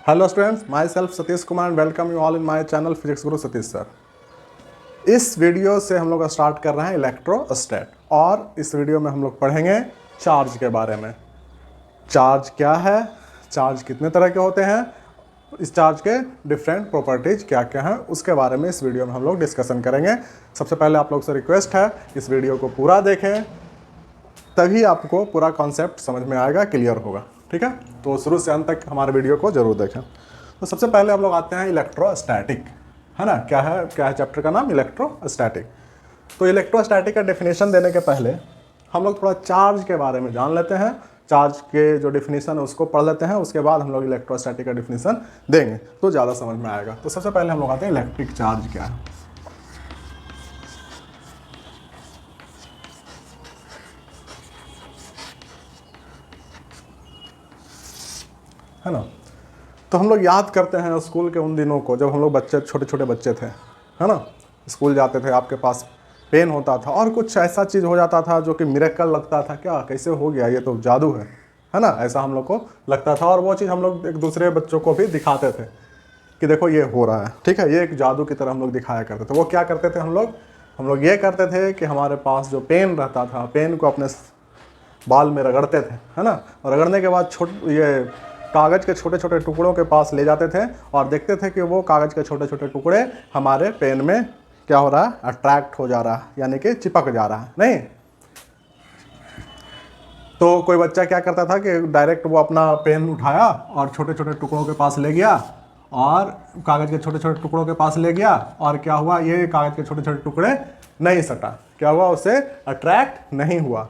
Hello students, my self Satish Kumar and welcome you all in my channel physics Guru Satish sir. इस video से हम लोग start कर रहे हैं इलेक्ट्रोस्टैट और इस वीडियो में हम लोग पढ़ेंगे चार्ज के बारे में। चार्ज क्या है, चार्ज कितने तरह के होते हैं, इस चार्ज के डिफरेंट प्रॉपर्टीज क्या क्या हैं, उसके बारे में इस वीडियो में हम लोग डिस्कशन करेंगे। सबसे पहले आप लोग से रिक्वेस्ट है, इस वीडियो को पूरा देखें, तभी आपको पूरा कॉन्सेप्ट समझ में आएगा, क्लियर होगा। ठीक है, तो शुरू से अंत तक हमारे वीडियो को जरूर देखें। तो सबसे पहले हम लोग आते हैं इलेक्ट्रोस्टैटिक, है ना। क्या है चैप्टर का नाम, इलेक्ट्रोस्टैटिक। तो इलेक्ट्रोस्टैटिक का डेफिनेशन देने के पहले हम लोग थोड़ा चार्ज के बारे में जान लेते हैं। चार्ज के जो डेफिनेशन है उसको पढ़ लेते हैं, उसके बाद हम लोग इलेक्ट्रोस्टैटिक का डेफिनेशन देंगे तो ज़्यादा समझ में आएगा। तो सबसे पहले हम लोग आते हैं इलेक्ट्रिक चार्ज क्या है ना। तो हम लोग याद करते हैं स्कूल के उन दिनों को, जब हम लोग छोटे छोटे बच्चे थे, है ना। स्कूल जाते थे, आपके पास पेन होता था और कुछ ऐसा चीज़ हो जाता था जो कि मिरेकल लगता था, क्या कैसे हो गया, ये तो जादू है ना। ऐसा हम लोग को लगता था और वो चीज़ हम लोग एक दूसरे बच्चों को भी दिखाते थे कि देखो ये हो रहा है। ठीक है, ये एक जादू की तरह हम लोग दिखाया करते थे। वो क्या करते थे हम लोग ये करते थे कि हमारे पास जो पेन रहता था, पेन को अपने बाल में रगड़ते थे, है ना। और रगड़ने के बाद ये कागज़ के छोटे छोटे टुकड़ों के पास ले जाते थे और देखते थे कि वो कागज़ के छोटे छोटे टुकड़े हमारे पेन में क्या हो रहा है, अट्रैक्ट हो जा रहा है, यानी कि चिपक जा रहा है। नहीं तो कोई बच्चा क्या करता था कि डायरेक्ट वो अपना पेन उठाया और छोटे छोटे टुकड़ों के पास ले गया और कागज़ के छोटे छोटे टुकड़ों के पास ले गया, और क्या हुआ, ये कागज़ के छोटे छोटे टुकड़े नहीं सटा, क्या हुआ, उसे अट्रैक्ट नहीं हुआ।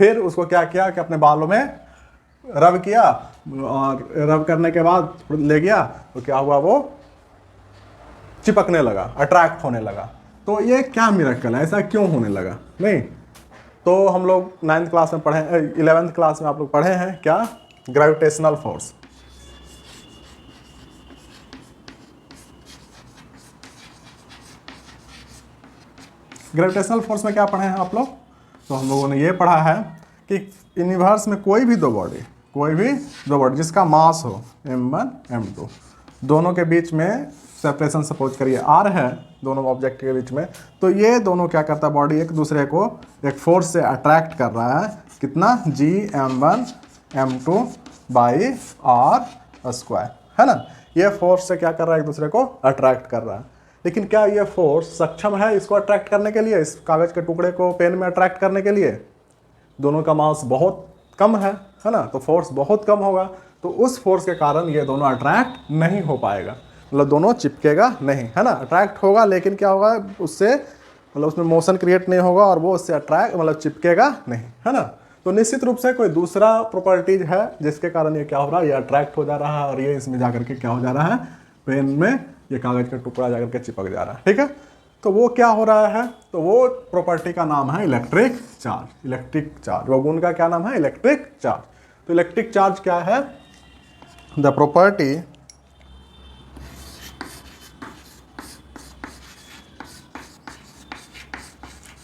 फिर उसको क्या किया कि अपने बालों में रब किया और रब करने के बाद ले गया, तो क्या हुआ, वो चिपकने लगा, अट्रैक्ट होने लगा। तो ये क्या मिरेकल है, ऐसा क्यों होने लगा। नहीं तो हम लोग 9th क्लास में पढ़े, 11th क्लास में आप लोग पढ़े हैं क्या, ग्रेविटेशनल फोर्स। ग्रेविटेशनल फोर्स में क्या पढ़े हैं आप लोग, तो हम लोगों ने ये पढ़ा है कि यूनिवर्स में कोई भी दो बॉडी जिसका मास हो m1 m2, दोनों के बीच में सेपरेशन सपोज करिए r है, दोनों ऑब्जेक्ट के बीच में, तो ये दोनों क्या करता है, बॉडी एक दूसरे को एक फोर्स से अट्रैक्ट कर रहा है, कितना, Gm1 m2 by r square, है ना। ये फोर्स से क्या कर रहा है, एक दूसरे को अट्रैक्ट कर रहा है। लेकिन क्या ये फोर्स सक्षम है इसको अट्रैक्ट करने के लिए, इस कागज़ के टुकड़े को पेन में अट्रैक्ट करने के लिए। दोनों का मास बहुत कम है ना, तो फोर्स बहुत कम होगा, तो उस फोर्स के कारण ये दोनों अट्रैक्ट नहीं हो पाएगा, मतलब दोनों चिपकेगा नहीं, है ना। अट्रैक्ट होगा लेकिन क्या होगा, उससे मतलब उसमें मोशन क्रिएट नहीं होगा और वो उससे अट्रैक्ट मतलब चिपकेगा नहीं, है ना। तो निश्चित रूप से कोई दूसरा प्रॉपर्टीज है जिसके कारण ये क्या हो रहा है, ये अट्रैक्ट हो जा रहा है और ये इसमें जाकर के क्या हो जा रहा है, पेन में ये कागज़ का टुकड़ा जाकर के चिपक जा रहा है। ठीक है, तो वो क्या हो रहा है, तो वो प्रॉपर्टी का नाम है इलेक्ट्रिक चार्ज। इलेक्ट्रिक चार्ज, वो गुण का क्या नाम है, इलेक्ट्रिक चार्ज। तो इलेक्ट्रिक चार्ज क्या है, the property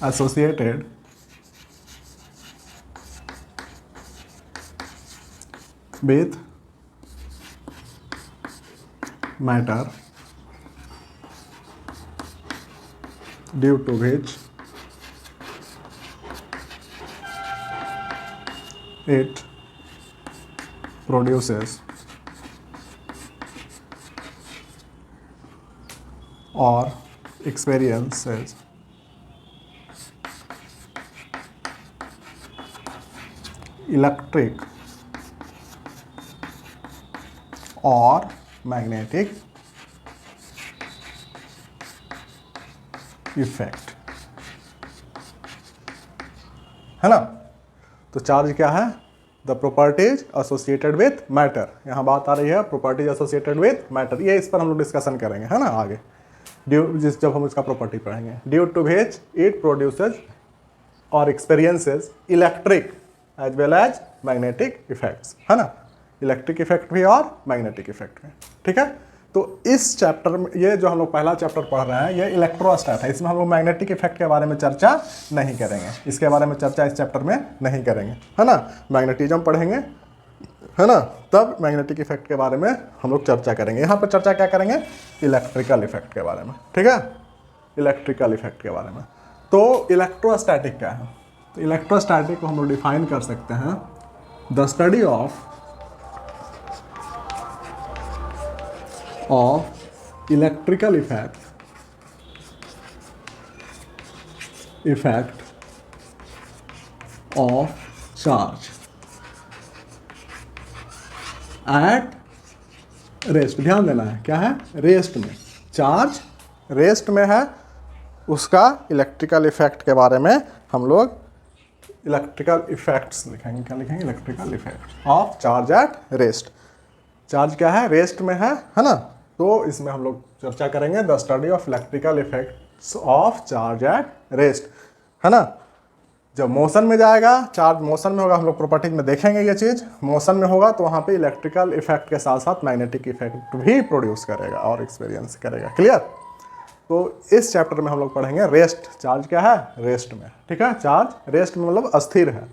associated with matter due to which it produces or experiences electric और मैग्नेटिक इफेक्ट, है ना। तो चार्ज क्या है, the properties associated with matter. यहाँ बात आ रही है प्रॉपर्टीज एसोसिएटेड विथ मैटर, ये इस पर हम लोग डिस्कशन करेंगे, है ना आगे, जब हम इसका प्रॉपर्टी पढ़ेंगे। Due to which it produces और experiences electric as well as magnetic effects, है ना। इलेक्ट्रिक इफेक्ट भी और मैग्नेटिक इफेक्ट भी। ठीक है, तो इस चैप्टर में ये जो हम लोग पहला चैप्टर पढ़ रहे हैं ये इलेक्ट्रोस्टैट है, इसमें हम लोग मैग्नेटिक इफेक्ट के बारे में चर्चा नहीं करेंगे, इसके बारे में चर्चा इस चैप्टर में नहीं करेंगे, है ना। मैग्नेटिज्म पढ़ेंगे, है ना, तब मैग्नेटिक इफेक्ट के बारे में हम लोग चर्चा करेंगे। यहाँ पर चर्चा क्या करेंगे, इलेक्ट्रिकल इफेक्ट के बारे में, ठीक है, इलेक्ट्रिकल इफेक्ट के बारे में। तो इलेक्ट्रोस्टैटिक क्या है, तो इलेक्ट्रोस्टैटिक को हम लोग डिफाइन कर सकते हैं, the study of electrical effect of charge at rest. ध्यान देना है, क्या है, रेस्ट में, चार्ज रेस्ट में है, उसका इलेक्ट्रिकल इफेक्ट के बारे में हम लोग इलेक्ट्रिकल इफेक्ट्स लिखेंगे। क्या लिखेंगे, electrical effect of charge at rest. Charge क्या है, रेस्ट में है ना, तो इसमें हम लोग चर्चा करेंगे the study of electrical effects of charge at rest, है ना। जब मोशन में जाएगा, चार्ज मोशन में होगा, हम लोग प्रॉपर्टीज में देखेंगे ये चीज़, मोशन में होगा तो वहाँ पे इलेक्ट्रिकल इफेक्ट के साथ साथ मैग्नेटिक इफेक्ट भी प्रोड्यूस करेगा और एक्सपीरियंस करेगा। क्लियर। तो इस चैप्टर में हम लोग पढ़ेंगे रेस्ट। चार्ज क्या है, रेस्ट में, ठीक है, चार्ज रेस्ट में मतलब अस्थिर है,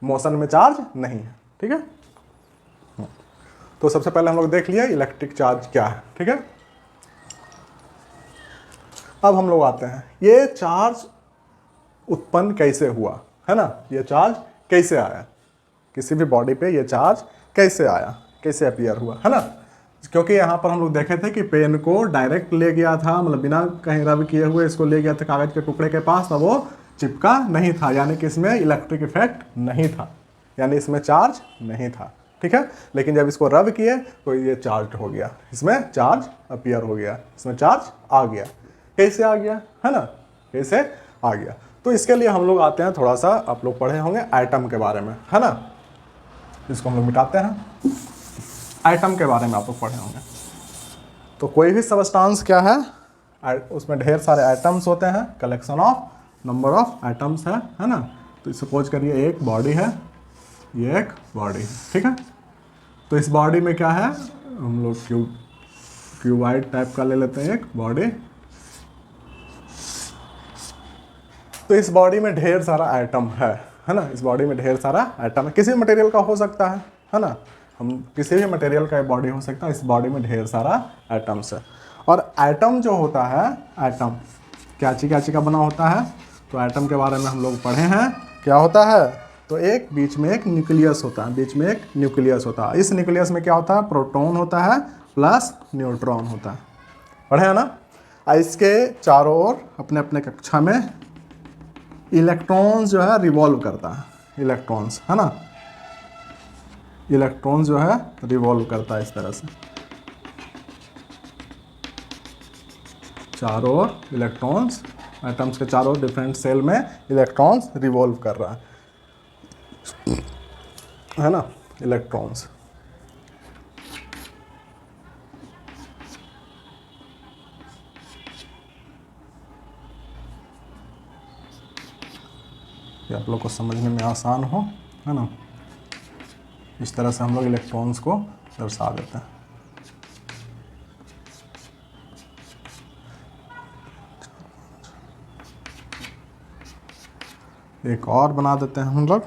मोशन में चार्ज नहीं है, ठीक है। तो सबसे पहले हम लोग देख लिए इलेक्ट्रिक चार्ज क्या है, ठीक है। अब हम लोग आते हैं, ये चार्ज उत्पन्न कैसे हुआ, है ना, ये चार्ज कैसे आया, किसी भी बॉडी पे ये चार्ज कैसे आया, कैसे अपीयर हुआ, है ना। क्योंकि यहाँ पर हम लोग देखे थे कि पेन को डायरेक्ट ले गया था, मतलब बिना कहीं रब किए हुए इसको ले गया था कागज के टुकड़े के पास, तब वो चिपका नहीं था, यानी कि इसमें इलेक्ट्रिक इफेक्ट नहीं था, यानी इसमें चार्ज नहीं था, ठीक है। लेकिन जब इसको रब किए तो ये चार्ज हो गया, इसमें चार्ज अपीयर हो गया, इसमें चार्ज आ गया। कैसे आ गया, है ना, कैसे आ गया। तो इसके लिए हम लोग आते हैं, थोड़ा सा आप लोग पढ़े होंगे एटम के बारे में, है ना, इसको हम लोग मिटाते हैं। एटम के बारे में आप लोग पढ़े होंगे। तो कोई भी सबस्टांस क्या है, उसमें ढेर सारे एटम्स होते हैं, collection of number of atoms है ना। तो सपोज करिए एक बॉडी है, ये एक बॉडी है, ठीक है। तो इस बॉडी में क्या है, हम लोग क्यूबाइड टाइप का ले लेते हैं एक बॉडी। तो इस बॉडी में ढेर सारा एटम है ना, इस बॉडी में ढेर सारा एटम है, किसी भी मटेरियल का हो सकता है ना, हम किसी भी मटेरियल का बॉडी हो सकता है, इस बॉडी में ढेर सारा एटम्स है। और एटम जो होता है, एटम क्या चीज़ का बना होता है, तो एटम के बारे में हम लोग पढ़े हैं, क्या होता है, तो एक बीच में एक न्यूक्लियस होता है, बीच में एक न्यूक्लियस होता है। इस न्यूक्लियस में क्या होता है, प्रोटॉन होता है प्लस न्यूट्रॉन होता है, पढ़े हैं ना। इसके चारों ओर अपने अपने कक्षा में इलेक्ट्रॉन्स जो है रिवॉल्व करता है, इलेक्ट्रॉन्स, है ना, इलेक्ट्रॉन जो है रिवॉल्व करता है इस तरह से, चारों ओर इलेक्ट्रॉन्स, एटम्स के चारों ओर डिफरेंट सेल में इलेक्ट्रॉन्स रिवॉल्व कर रहा है ना, इलेक्ट्रॉन्स। ये आप लोग को समझने में आसान हो, है ना, इस तरह से हम लोग इलेक्ट्रॉन्स को दर्शा देते हैं। एक और बना देते हैं हम लोग,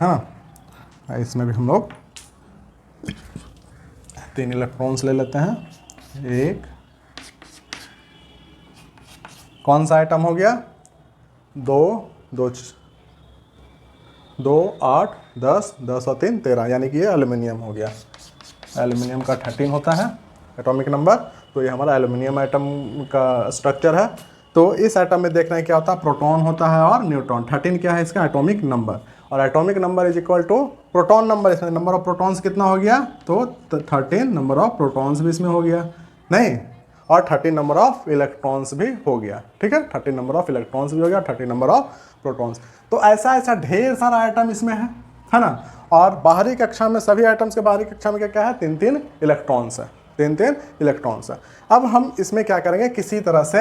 है ना। इसमें भी हम लोग 3 इलेक्ट्रॉन्स ले लेते हैं। एक कौन सा आइटम हो गया, 2 8 10 10 और 3 13, यानी कि ये एल्युमिनियम हो गया। एल्युमिनियम का 13 होता है एटॉमिक नंबर, तो ये हमारा एल्युमिनियम आइटम का स्ट्रक्चर है। तो इस आइटम में देखना है क्या होता है, प्रोटॉन होता है और न्यूट्रॉन। 13 क्या है इसका एटॉमिक नंबर, और atomic number is equal to proton number. इसमें नंबर ऑफ प्रोटॉन्स कितना हो गया, तो 13 नंबर ऑफ प्रोटॉन्स भी इसमें हो गया, नहीं, और 13 नंबर ऑफ इलेक्ट्रॉन्स भी हो गया, ठीक है, 13 नंबर ऑफ इलेक्ट्रॉन्स भी हो गया, 13 नंबर ऑफ प्रोटॉन्स। तो ऐसा ढेर सारा आइटम इसमें है ना। और बाहरी कक्षा में सभी आइटम्स के बाहरी कक्षा में क्या है, 3 इलेक्ट्रॉन्स है, 3 इलेक्ट्रॉन्स है। अब हम इसमें क्या करेंगे, किसी तरह से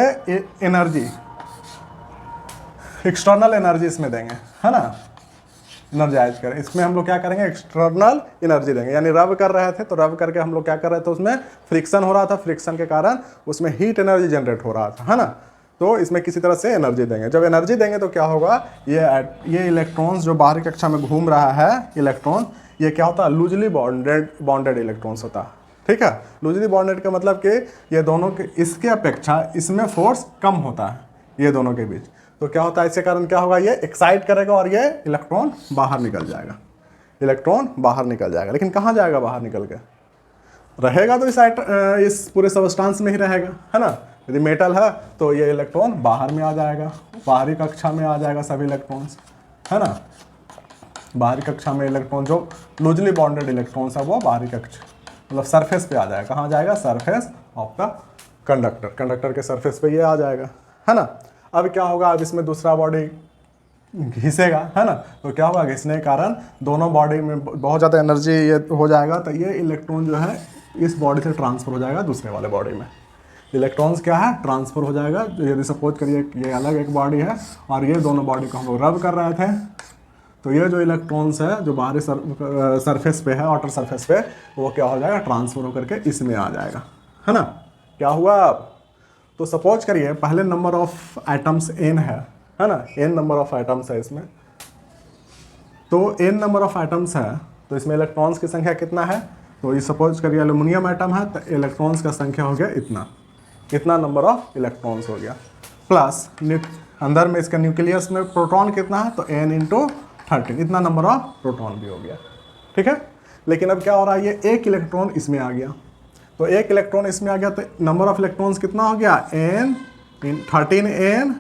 एनर्जी, एक्सटर्नल एनर्जी इसमें देंगे, है ना, एनर्जाइज करें। इसमें हम लोग क्या करेंगे, एक्सटर्नल एनर्जी देंगे, यानी रब कर रहे थे तो रब करके हम लोग क्या कर रहे थे, उसमें फ्रिक्शन हो रहा था, फ्रिक्शन के कारण उसमें हीट एनर्जी जनरेट हो रहा था, है ना। तो इसमें किसी तरह से एनर्जी देंगे। जब एनर्जी देंगे तो क्या होगा, ये इलेक्ट्रॉन्स जो बाहरी कक्षा में घूम रहा है इलेक्ट्रॉन, ये क्या होता है, लूजली बॉन्डेड इलेक्ट्रॉन्स होता है। ठीक है, लूजली बॉन्डेड का मतलब कि ये दोनों के, इसके अपेक्षा इसमें फोर्स कम होता है ये दोनों के बीच। तो क्या होता है, इसके कारण क्या होगा, ये एक्साइट करेगा और ये इलेक्ट्रॉन बाहर निकल जाएगा, इलेक्ट्रॉन बाहर निकल जाएगा। लेकिन कहाँ जाएगा बाहर निकल के, रहेगा तो इस पूरे सबस्टांस में ही रहेगा, है ना। यदि मेटल है तो ये इलेक्ट्रॉन बाहर में आ जाएगा, बाहरी कक्षा में आ जाएगा सभी इलेक्ट्रॉन्स, है ना। बाहरी कक्षा में इलेक्ट्रॉन जो लूजली बॉन्डेड इलेक्ट्रॉन्स है वो बाहरी कक्षा मतलब सरफेस पे आ जाएगा। कहाँ जाएगा, surface of the conductor, conductor के सरफेस पे ये आ जाएगा, है ना। अब क्या होगा, अब इसमें दूसरा बॉडी घिसेगा, है ना। तो क्या होगा, घिसने के कारण दोनों बॉडी में बहुत ज़्यादा एनर्जी ये हो जाएगा, तो ये इलेक्ट्रॉन जो है इस बॉडी से ट्रांसफ़र हो जाएगा दूसरे वाले बॉडी में। इलेक्ट्रॉन्स क्या है, ट्रांसफ़र हो जाएगा। यदि सपोज करिए ये अलग एक बॉडी है और ये दोनों बॉडी को हम लोग रब कर रहे थे, तो ये जो इलेक्ट्रॉन्स है जो बाहरी सरफेस पे है, आउटर सरफेस पे, वो क्या हो जाएगा, ट्रांसफ़र होकर के इसमें आ जाएगा, है ना। क्या हुआ, तो सपोज करिए पहले नंबर ऑफ एटम्स n है ना, n नंबर ऑफ एटम्स है इसमें। तो n नंबर ऑफ एटम्स है तो इसमें इलेक्ट्रॉन्स की संख्या कितना है, तो ये सपोज करिए एल्यूमिनियम एटम है तो इलेक्ट्रॉन्स का संख्या हो गया इतना नंबर ऑफ इलेक्ट्रॉन्स हो गया। प्लस अंदर में इसका न्यूक्लियस में प्रोटॉन कितना है, तो n इंटू 13, इतना नंबर ऑफ प्रोटॉन भी हो गया। ठीक है, लेकिन अब क्या हो रहा है, ये एक इलेक्ट्रॉन इसमें आ गया, तो एक इलेक्ट्रॉन इसमें आ गया तो नंबर ऑफ इलेक्ट्रॉन्स कितना हो गया, n 13n-1,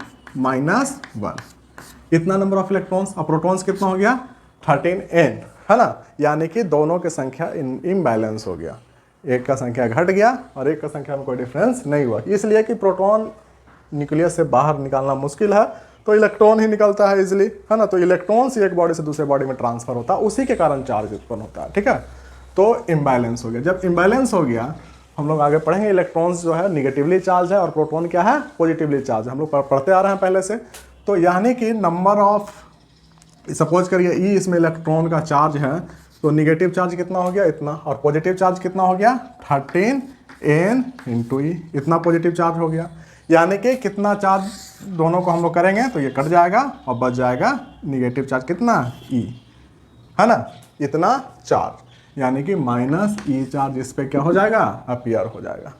इतना नंबर ऑफ इलेक्ट्रॉन्स। और प्रोटॉन्स कितना हो गया, 13n, है ना। यानी कि दोनों की संख्या इम्बैलेंस हो गया, एक का संख्या घट गया और एक का संख्या में कोई डिफरेंस नहीं हुआ। इसलिए कि प्रोटॉन न्यूक्लियस से बाहर निकालना मुश्किल है तो इलेक्ट्रॉन ही निकलता है इजीली, है ना। तो इलेक्ट्रॉन से एक बॉडी से दूसरे बॉडी में ट्रांसफर होता है, उसी के कारण चार्ज उत्पन्न होता है। ठीक है, तो इम्बैलेंस हो गया। जब इम्बैलेंस हो गया, हम लोग आगे पढ़ेंगे, इलेक्ट्रॉन्स जो है निगेटिवली चार्ज है और प्रोटॉन क्या है, पॉजिटिवली चार्ज है। हम लोग पढ़ते आ रहे हैं पहले से। तो यानी कि नंबर ऑफ, सपोज करिए ई इसमें इलेक्ट्रॉन का चार्ज है, तो निगेटिव चार्ज कितना हो गया, इतना, और पॉजिटिव चार्ज कितना हो गया, 13n इंटू ई, इतना पॉजिटिव चार्ज हो गया। यानी कि कितना चार्ज दोनों को हम लोग करेंगे तो ये कट जाएगा और बच जाएगा निगेटिव चार्ज कितना, ई, है ना, इतना चार्ज। यानी कि माइनस ई चार्ज इस पर क्या हो जाएगा, अपीयर हो जाएगा।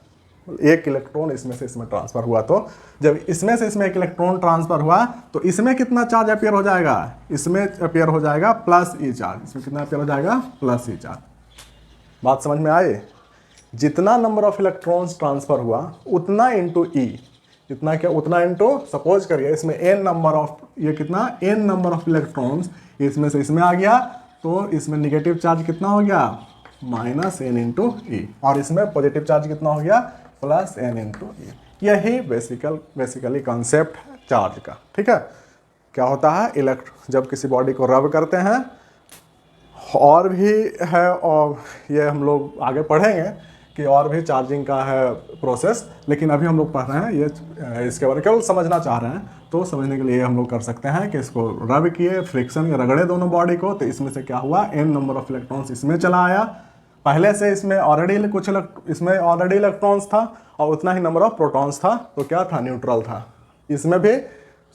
एक इलेक्ट्रॉन इसमें से इसमें ट्रांसफर हुआ, तो जब इसमें से इसमें एक इलेक्ट्रॉन ट्रांसफर हुआ तो इसमें कितना चार्ज अपीयर हो जाएगा, इसमें अपीयर हो जाएगा प्लस ई चार्ज। इसमें कितना अपीयर हो जाएगा, प्लस ई चार्ज। बात समझ में आए, जितना नंबर ऑफ इलेक्ट्रॉन्स ट्रांसफर हुआ उतना इंटू ई, इतना क्या, उतना इंटू, सपोज करिए इसमें n नंबर ऑफ, ये कितना, n नंबर ऑफ इलेक्ट्रॉन्स इसमें से इसमें आ गया, तो इसमें निगेटिव चार्ज कितना हो गया, माइनस n इंटू ई, और इसमें पॉजिटिव चार्ज कितना हो गया, प्लस n इंटू ई। यही बेसिकली कॉन्सेप्ट है चार्ज का। ठीक है, क्या होता है, जब किसी बॉडी को रब करते हैं, और भी है, और ये हम लोग आगे पढ़ेंगे कि और भी चार्जिंग का है प्रोसेस, लेकिन अभी हम लोग पढ़ रहे हैं ये, इसके बारे में केवल समझना चाह रहे हैं। तो समझने के लिए हम लोग कर सकते हैं कि इसको रब किए, फ्रिक्शन या रगड़े दोनों बॉडी को, तो इसमें से क्या हुआ, n नंबर ऑफ इलेक्ट्रॉन्स इसमें चला आया, पहले से इसमें ऑलरेडी कुछ इसमें ऑलरेडी इलेक्ट्रॉन्स था और उतना ही नंबर ऑफ प्रोटॉन्स था, तो क्या था, न्यूट्रल था। इसमें भी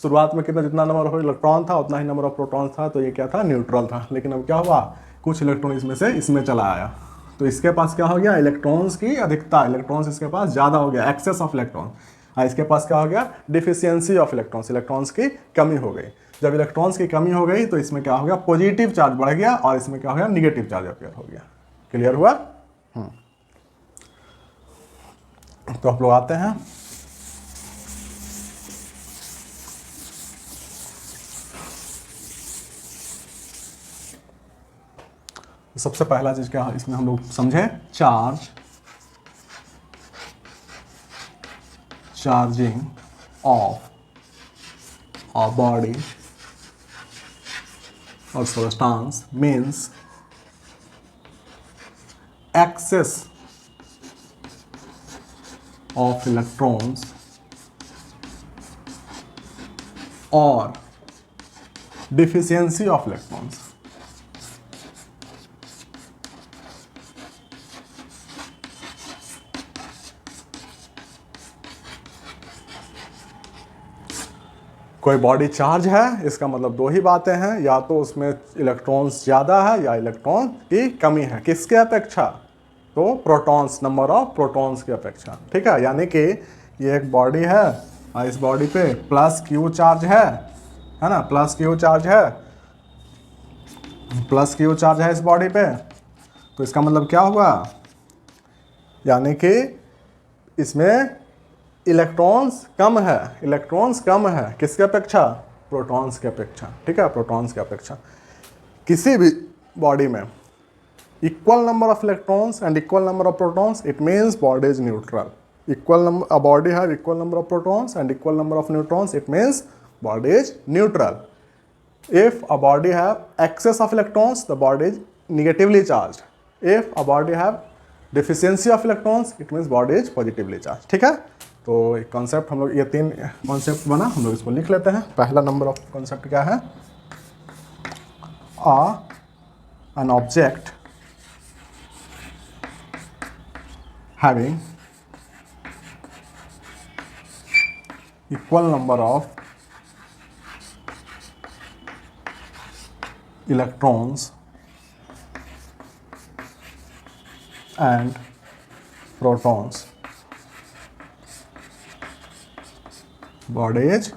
शुरुआत में जितना नंबर ऑफ इलेक्ट्रॉन था उतना ही नंबर ऑफ प्रोटॉन्स था, तो ये क्या था, न्यूट्रल था। लेकिन अब क्या हुआ, कुछ इलेक्ट्रॉन इसमें से इसमें चला आया, तो इसके पास क्या हो गया, इलेक्ट्रॉन्स की अधिकता, इलेक्ट्रॉन्स इसके पास ज़्यादा हो गया, एक्सेस ऑफ इलेक्ट्रॉन। इसके पास क्या हो गया, डिफिशियंसी ऑफ इलेक्ट्रॉन्स, इलेक्ट्रॉन्स की कमी हो गई। जब इलेक्ट्रॉन्स की कमी हो गई तो इसमें क्या हो गया, पॉजिटिव चार्ज बढ़ गया और इसमें क्या हो गया, निगेटिव चार्ज अपीयर हो गया। क्लियर हुआ। तो आप लोग आते हैं, सबसे पहला चीज क्या इसमें हम लोग समझे, चार्जिंग ऑफ अ बॉडी और substance means excess of electrons or deficiency of electrons. कोई बॉडी चार्ज है, इसका मतलब दो ही बातें हैं, या तो उसमें इलेक्ट्रॉन्स ज़्यादा है या इलेक्ट्रॉन की कमी है। किसके अपेक्षा? तो प्रोटॉन्स, नंबर ऑफ प्रोटॉन्स की अपेक्षा। ठीक है, यानी कि ये एक बॉडी है और इस बॉडी पे प्लस क्यू चार्ज है ना, प्लस क्यू चार्ज है, प्लस क्यू चार्ज है इस बॉडी पे। तो इसका मतलब क्या हुआ? यानी कि इसमें इलेक्ट्रॉन्स कम है, इलेक्ट्रॉन्स कम है किसके अपेक्षा? प्रोटॉन्स के अपेक्षा। ठीक है, प्रोटॉन्स के अपेक्षा। किसी भी बॉडी में equal number of electrons and equal number of protons, it means body is neutral. Equal number, a body have equal number of protons and equal number of neutrons, it means body is neutral. If a body have excess of electrons, the body is negatively charged. If a body have deficiency of electrons, it means body is positively charged. ठीक है, तो एक concept हम लोग, ये तीन concept बना, हम लोग इसको लिख लेते हैं। पहला नंबर ऑफ कॉन्सेप्ट क्या है? an object having equal number of electrons and protons, body is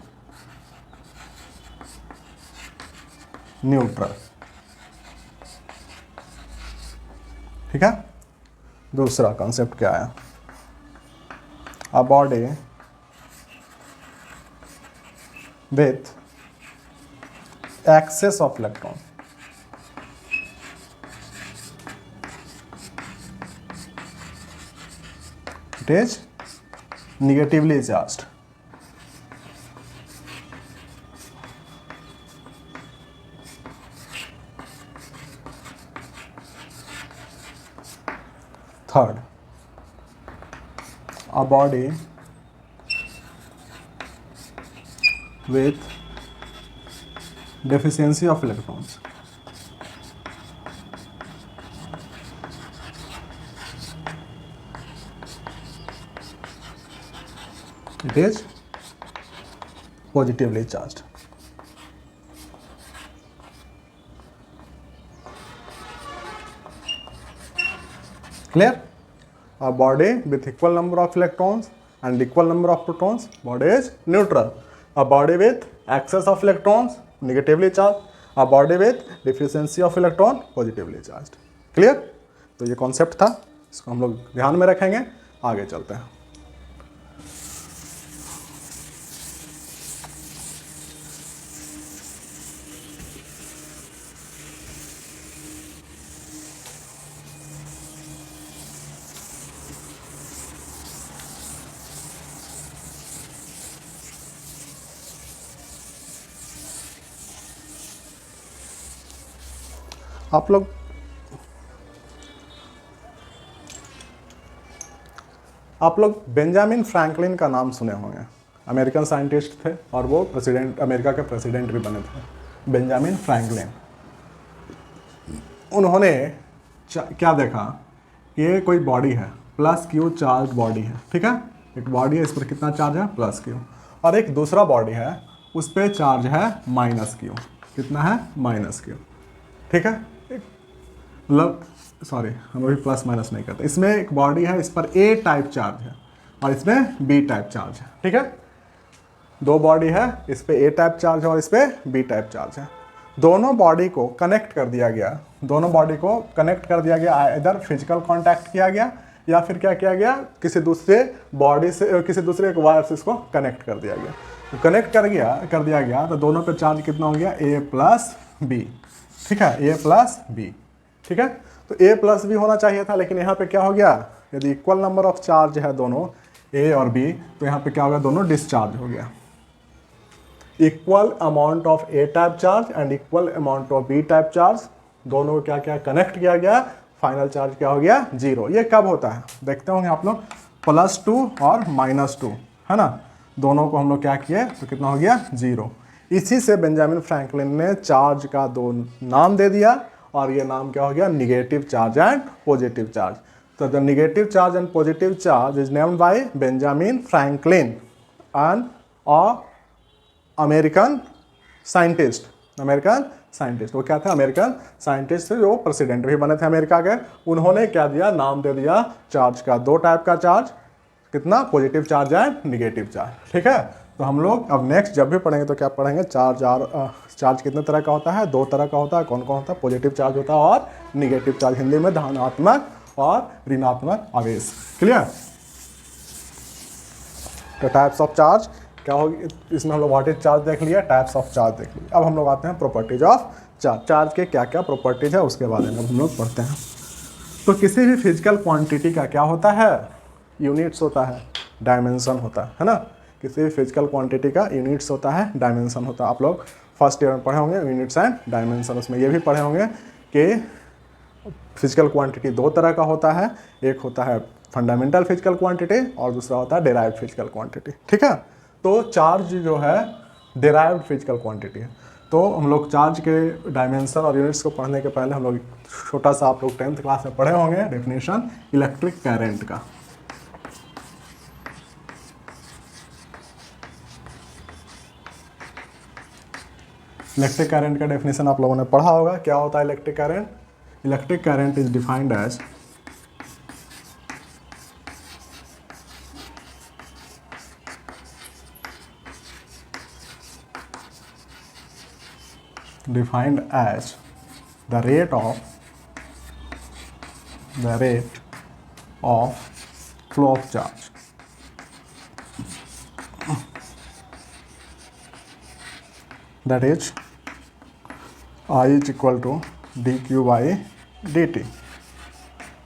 neutral. ठीक है, दूसरा कॉन्सेप्ट क्या है? A body with access of electron, it is negatively charged. Third, a body with deficiency of electrons, it is positively charged. Clear? A body with equal number of electrons and equal number of protons, body is neutral. A body with excess of electrons, negatively charged. A body with deficiency of electron, positively charged. Clear? तो ये concept था, इसको हम लोग ध्यान में रखेंगे। आगे चलते हैं। आप लोग बेंजामिन फ्रैंकलिन का नाम सुने होंगे। अमेरिकन साइंटिस्ट थे और वो प्रेसिडेंट, अमेरिका के प्रेसिडेंट भी बने थे, बेंजामिन फ्रैंकलिन। उन्होंने क्या देखा कि ये कोई बॉडी है, प्लस क्यू चार्ज बॉडी है। ठीक है, एक बॉडी है, इस पर कितना चार्ज है? Plus Q. और एक दूसरा बॉडी है, उस पर चार्ज है माइनस क्यू। कितना है? Minus Q. ठीक है, मतलब सॉरी, हम अभी प्लस माइनस नहीं करते। इसमें एक बॉडी है, इस पर ए टाइप चार्ज है और इसमें बी टाइप चार्ज है। ठीक है, दो बॉडी है, इस पे ए टाइप चार्ज है और इस पे बी टाइप चार्ज है। दोनों बॉडी को कनेक्ट कर दिया गया, दोनों बॉडी को कनेक्ट कर दिया गया, इधर फिजिकल कांटेक्ट किया गया या फिर क्या किया गया, किसी दूसरे बॉडी से, किसी दूसरे एक वायर से इसको कनेक्ट कर दिया गया। तो कनेक्ट कर दिया गया तो दोनों पे चार्ज कितना हो गया? ए प्लस बी। ठीक है, ए प्लस बी। ठीक है, तो ए प्लस बी होना चाहिए था, लेकिन यहाँ पे क्या हो गया? यदि इक्वल नंबर ऑफ चार्ज है दोनों ए और बी, तो यहाँ पे क्या हो गया? दोनों डिस्चार्ज हो गया। Equal amount of a type charge and equal amount of b type charge, दोनों को क्या क्या कनेक्ट किया गया, फाइनल चार्ज क्या हो गया? जीरो। ये कब होता है देखते होंगे आप लोग, +2 और -2 है ना, दोनों को हम लोग क्या किए तो कितना हो गया? जीरो। इसी से बेंजामिन फ्रैंकलिन ने चार्ज का दो नाम दे दिया और ये नाम क्या हो गया? Negative charge and positive charge. तो the negative charge and positive charge is named by Benjamin Franklin and American scientist, American scientist, वो क्या थे, अमेरिकन साइंटिस्ट थे जो प्रेसिडेंट भी बने थे अमेरिका के। उन्होंने क्या दिया, नाम दे दिया चार्ज का, दो टाइप का चार्ज, कितना, positive charge and negative charge. ठीक है, तो हम लोग अब नेक्स्ट जब भी पढ़ेंगे तो क्या पढ़ेंगे, चार्ज कितने तरह का होता है, दो तरह का होता है। कौन कौन होता है, पॉजिटिव चार्ज होता है और निगेटिव चार्ज, हिंदी में धनात्मक और ऋणात्मक आवेश। क्लियर। तो टाइप्स ऑफ चार्ज क्या होगी, इसमें हम लोग व्हाट इज चार्ज देख लिया, टाइप्स ऑफ चार्ज देख लिया। अब हम लोग आते हैं प्रॉपर्टीज ऑफ चार्ज, चार्ज के क्या क्या प्रॉपर्टीज है उसके बारे में हम लोग पढ़ते हैं। तो किसी भी फिजिकल क्वांटिटी का क्या होता है, यूनिट्स होता है, डायमेंशन होता है ना। किसी भी फिजिकल क्वांटिटी का यूनिट्स होता है, डायमेंशन होता है। आप लोग फर्स्ट ईयर में पढ़े होंगे यूनिट्स एंड डायमेंशन, उसमें ये भी पढ़े होंगे कि फिजिकल क्वांटिटी दो तरह का होता है, एक होता है फंडामेंटल फिजिकल क्वांटिटी और दूसरा होता है डेराइव्ड फिजिकल क्वांटिटी। ठीक है, तो चार्ज जो है डेराइव्ड फिजिकल क्वांटिटी है। तो हम लोग चार्ज के डायमेंशन और यूनिट्स को पढ़ने के पहले हम लोग छोटा सा, आप लोग 10th क्लास में पढ़े होंगे डेफिनेशन इलेक्ट्रिक करंट का। इलेक्ट्रिक करंट का डेफिनेशन आप लोगों ने पढ़ा होगा। क्या होता है electric current, electric current is defined as the rate of flow of charge, that is I is equal to dq by dt।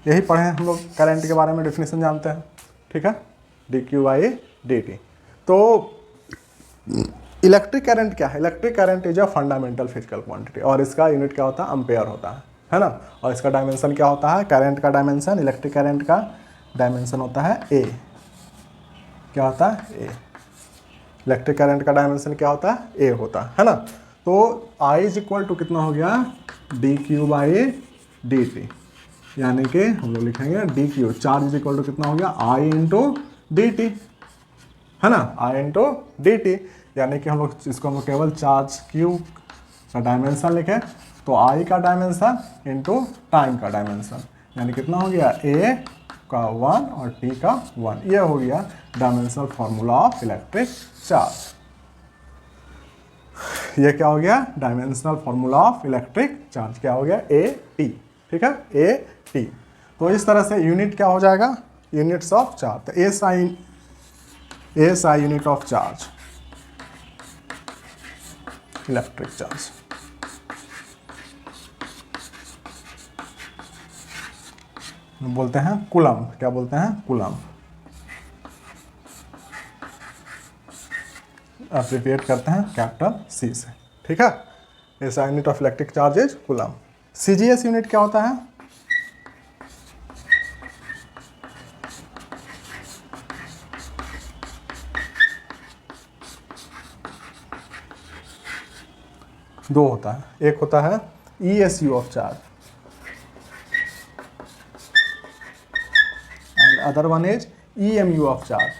यही पढ़े हैं हम लोग, करंट के बारे में डेफिनेशन जानते हैं। ठीक है, dq by dt। तो इलेक्ट्रिक करंट क्या है, electric current is a fundamental physical quantity और इसका यूनिट क्या होता है, एम्पेयर होता है ना। और इसका डायमेंशन क्या होता है, करंट का डायमेंशन, इलेक्ट्रिक करंट का डायमेंशन होता है ए। क्या होता है, ए। इलेक्ट्रिक करंट का डायमेंशन क्या होता है, ए होता है ना। तो आई इज इक्वल टू कितना हो गया, d q by d t, यानी कि हम लोग लिखेंगे d q, charge is equal to कितना हो गया, आई इंटू डी टी, है ना, आई इंटू डी टी। यानी कि हम लोग इसको हम केवल चार्ज क्यू का डायमेंशन लिखें तो आई का डायमेंशन इंटू टाइम का डायमेंशन, यानी कितना हो गया, ए का 1 और टी का 1। ये हो गया dimensional formula of electric charge. ये क्या हो गया, dimensional formula of electric charge क्या हो गया, ए टी। ठीक है, ए टी। तो इस तरह से यूनिट क्या हो जाएगा, यूनिट्स ऑफ चार्ज। तो a SI unit of charge, electric charge. बोलते हैं कूलम, क्या बोलते हैं, कूलम। एब्रिविएट करते हैं कैपिटल सी से। ठीक है, ऐसा unit of electric charge is coulomb. CGS unit क्या होता है, दो होता है, एक होता है ESU of charge and other one is EMU of charge.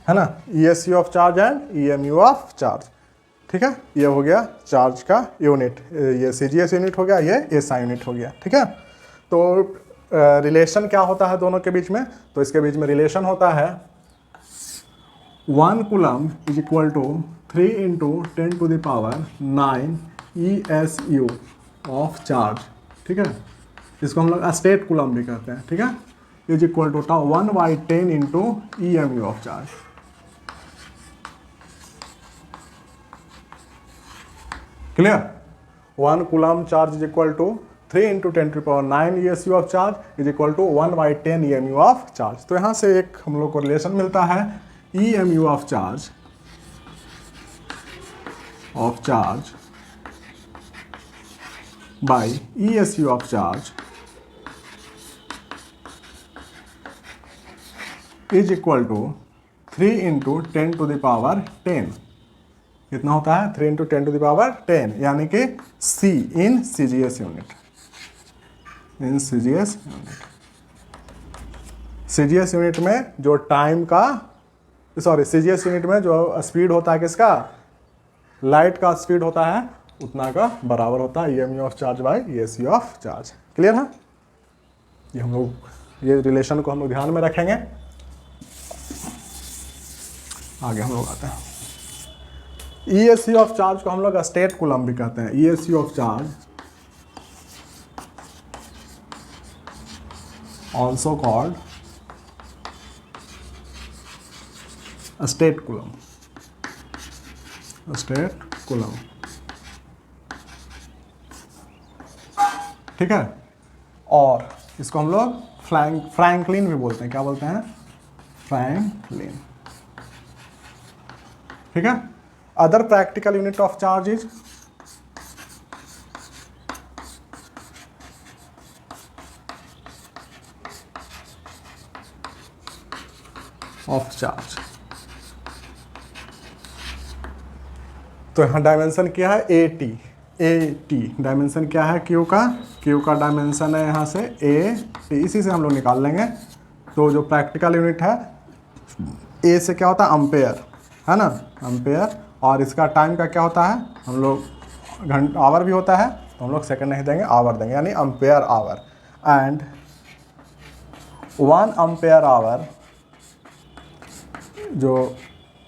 है ना, ESU of charge and EMU of charge. ठीक है, ये हो गया चार्ज का यूनिट, ये CGS यूनिट हो गया, ये SI यूनिट हो गया। ठीक है, तो रिलेशन क्या होता है दोनों के बीच में, तो इसके बीच में रिलेशन होता है 1 coulomb is equal to 3 into 10 to the power 9 ESU of charge. ठीक है, इसको हम लोग स्टेट कूलम भी कहते हैं। ठीक है, is equal to 1/10 into EMU of charge. Clear, 1 coulomb charge is equal to 3 into 10 to power 9 ESU of charge is equal to 1/10 EMU of charge. तो यहाँ से एक हम लोग को रिलेशन मिलता है, EMU of charge by ESU of charge is equal to 3 into 10 to the power 10। कितना होता है, 3 into 10 to the power 10, यानी कि C in CGS unit, in CGS unit। CGS unit में जो टाइम का, सॉरी सीजीएस यूनिट में जो स्पीड होता है किसका, लाइट का स्पीड होता है उतना का बराबर होता है EMU of charge by ESU of charge. Clear है? ये हम लोग ये रिलेशन को हम लोग ध्यान में रखेंगे। आगे हम लोग आते हैं, ईएसयू ऑफ चार्ज को हम लोग स्टेट कूलम भी कहते हैं। ईएसयू of charge also called state coulomb, state coulomb, ठीक है। और इसको हम लोग फ्रैंकलिन भी बोलते हैं। क्या बोलते हैं? फ्रैंकलिन, ठीक है। Other practical unit of charge is of charge. तो यहां डायमेंशन क्या है? ए टी डायमेंशन क्या है? क्यू का डायमेंशन है यहाँ से ए टी, इसी से हम लोग निकाल लेंगे। तो जो प्रैक्टिकल यूनिट है ए से क्या होता है? अम्पेयर, है ना, अम्पेयर। और इसका टाइम का क्या होता है? हम लोग घंटा आवर भी होता है, तो हम लोग सेकंड नहीं देंगे, आवर देंगे, यानी ampere hour. And 1 ampere hour जो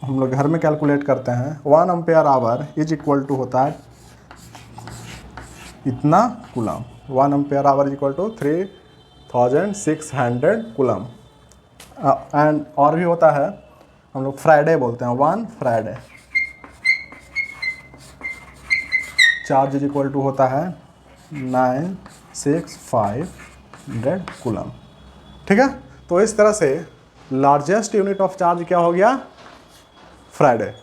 हम लोग घर में कैलकुलेट करते हैं, 1 ampere hour is equal to होता है इतना coulomb. 1 ampere hour is equal to 3600 coulomb. And और भी होता है, हम लोग फ्राइडे बोलते हैं, 1 faraday charge is equal to होता है 96500 कूलम, ठीक है। तो इस तरह से लार्जेस्ट यूनिट ऑफ चार्ज क्या हो गया? Friday.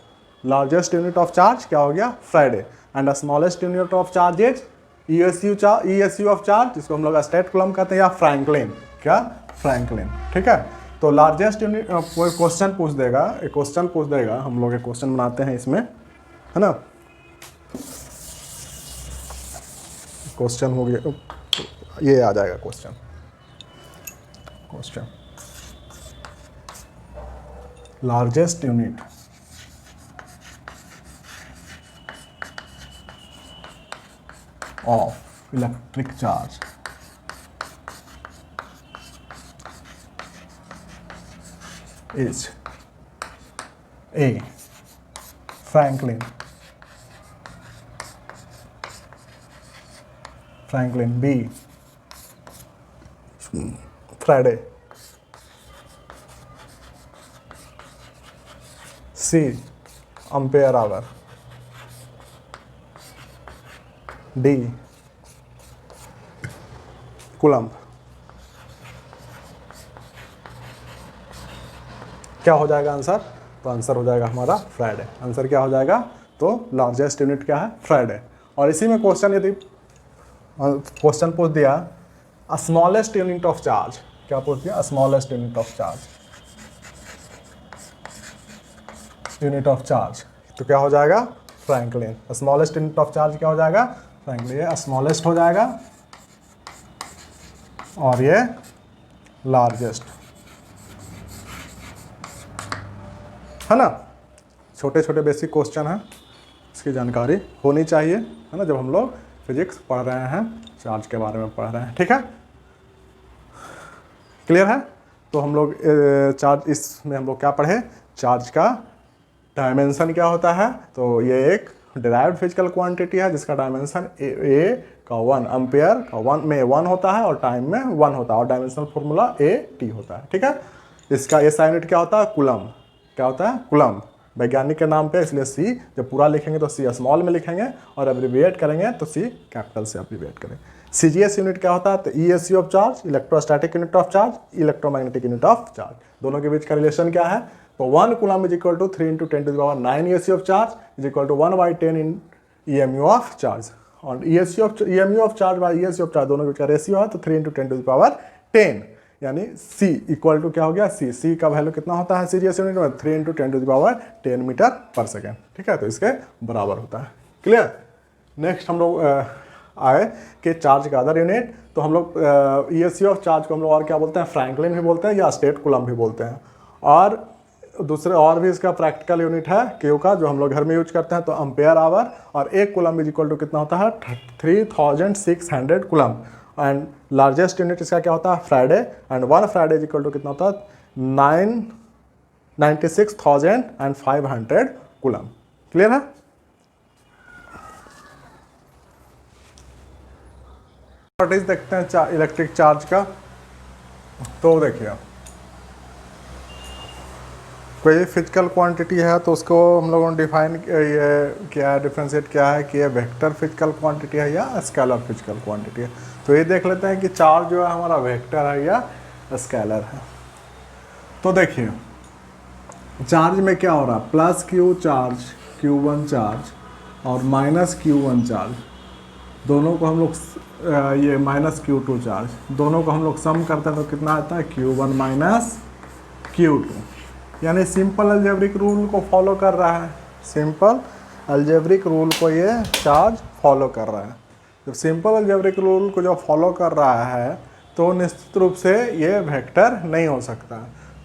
Largest unit of charge क्या हो गया? Friday. And the smallest unit of charge is ईएसयू of charge, जिसको हम लोग स्टेट कूलम कहते हैं, या फ्रैंकलिन। क्या? फ्रैंकलिन, ठीक है। तो लार्जेस्ट यूनिट, कोई क्वेश्चन पूछ देगा, एक क्वेश्चन पूछ देगा, हम लोग एक क्वेश्चन बनाते हैं इसमें, है ना। क्वेश्चन हो गया, ये आ जाएगा question largest unit of electric charge is A franklin, B faraday, C ampere hour, D coulomb. क्या हो जाएगा आंसर? तो आंसर हो जाएगा हमारा फ्राइडे। आंसर क्या हो जाएगा? तो लार्जेस्ट यूनिट क्या है? फ्राइडे। और इसी में क्वेश्चन, यदि क्वेश्चन पूछ दिया स्मॉलेस्ट यूनिट ऑफ चार्ज, क्या पूछ दिया? स्मॉलेस्ट यूनिट ऑफ चार्ज, तो क्या हो जाएगा? Franklin. Smallest unit of charge क्या हो जाएगा? फ्रैंकलिन। ये स्मॉलेस्ट हो जाएगा और ये लार्जेस्ट, है ना। छोटे छोटे बेसिक क्वेश्चन हैं, इसकी जानकारी होनी चाहिए, है ना, जब हम लोग फिजिक्स पढ़ रहे हैं, चार्ज के बारे में पढ़ रहे हैं, ठीक है। क्लियर है? तो हम लोग चार्ज, इसमें हम लोग क्या पढ़े? चार्ज का डायमेंशन क्या होता है? तो ये एक डिराइव्ड फिजिकल क्वांटिटी है जिसका डायमेंशन ए का 1 अम्पेयर का 1 में 1 होता है और टाइम में 1 होता है, और डायमेंशनल फॉर्मूला ए टी होता है, ठीक है। इसका एसआई यूनिट क्या होता है? कूलम। क्या होता है? कूलम, वैज्ञानिक के नाम पे, इसलिए सी जब पूरा लिखेंगे तो सी स्मॉल में लिखेंगे, और एब्रिविएट करेंगे तो सी कैपिटल से एब्रिविएट करेंगे। सीजीएस यूनिट क्या होता है? तो ESU of charge, electrostatic unit of charge, electromagnetic unit of charge, दोनों के बीच का रिलेशन क्या है? तो 1 coulomb is equal to 3 × 10⁹ ESU of charge is equal to 1/10 in EMU of charge. और EMU of charge by ESU of charge दोनों के बीच का रेशियो है, तो 3 × 10⁻10, यानी सी इक्वल टू क्या हो गया? सी का वैल्यू कितना होता है सीजीएस यूनिट में? 3 × 10⁻10 मीटर पर सेकेंड, ठीक है। तो इसके बराबर होता है। क्लियर? नेक्स्ट हम लोग आए कि चार्ज का अदर यूनिट, तो हम लोग ESC ऑफ चार्ज को हम लोग और क्या बोलते हैं, फ्रैंकलिन भी बोलते हैं या स्टेट कूलम भी बोलते हैं। और दूसरे और भी इसका प्रैक्टिकल यूनिट है क्यू का, जो हम लोग घर में यूज करते हैं, तो एम्पेयर आवर, और एक कूलम इज इक्वल टू कितना होता है 3600 कूलम। एंड लार्जेस्ट यूनिट इसका क्या होता है faraday, and 1 faraday is equal to कितना होता है 96,500 कूलम। क्लियर है? प्रॉपर्टीज देखते हैं इलेक्ट्रिक चार्ज का। तो देखिए कोई फिजिकल क्वांटिटी है तो उसको हम लोगों ने डिफाइन ये क्या है, डिफ्रेंशिएट क्या है कि ये वेक्टर फिजिकल क्वांटिटी है या स्केलर फिजिकल क्वांटिटी है। तो ये देख लेते हैं कि चार्ज जो है हमारा वेक्टर है या स्केलर है। तो देखिए चार्ज में क्या हो रहा है, plus Q charge Q1 charge और माइनस Q1 चार्ज, दोनों को हम लोग ये माइनस Q2 चार्ज, दोनों को हम लोग सम करते हैं तो कितना आता है Q1 माइनस Q2, यानी सिंपल अलजेब्रिक रूल को फॉलो कर रहा है। सिंपल अलजेब्रिक रूल को ये चार्ज फॉलो कर रहा है। जब सिंपल अलजेब्रिक रूल को जो फॉलो कर रहा है तो निश्चित रूप से ये वेक्टर नहीं हो सकता।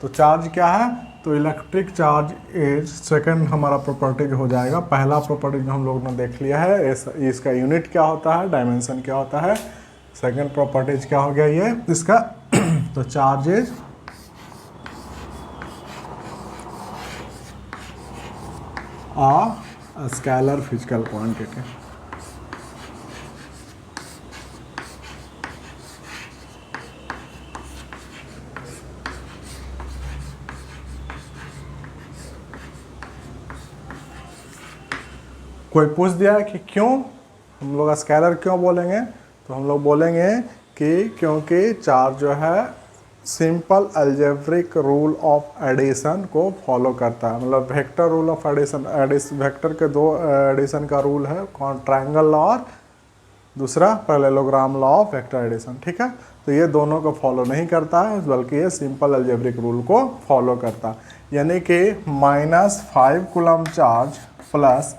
तो चार्ज क्या है, तो इलेक्ट्रिक चार्ज इज, सेकंड हमारा प्रॉपर्टी हो जाएगा। पहला प्रॉपर्टी जो हम लोग ने देख लिया है इसका यूनिट क्या होता है, डायमेंशन क्या होता है। सेकंड प्रॉपर्टीज क्या हो गया ये इसका तो charge is a scalar physical quantity। कोई पूछ दिया है कि क्यों हम लोग स्केलर क्यों बोलेंगे, तो हम लोग बोलेंगे कि क्योंकि चार्ज जो है simple algebraic rule of addition को फॉलो करता है। मतलब vector rule of addition, vector के दो एडिशन का रूल है, ट्रायंगल लॉ और दूसरा parallelogram law of vector addition. ठीक है, तो ये दोनों को फॉलो नहीं करता है, बल्कि ये सिंपल अलजेब्रिक रूल को फॉलो करता है। यानी कि -5 coulomb charge plus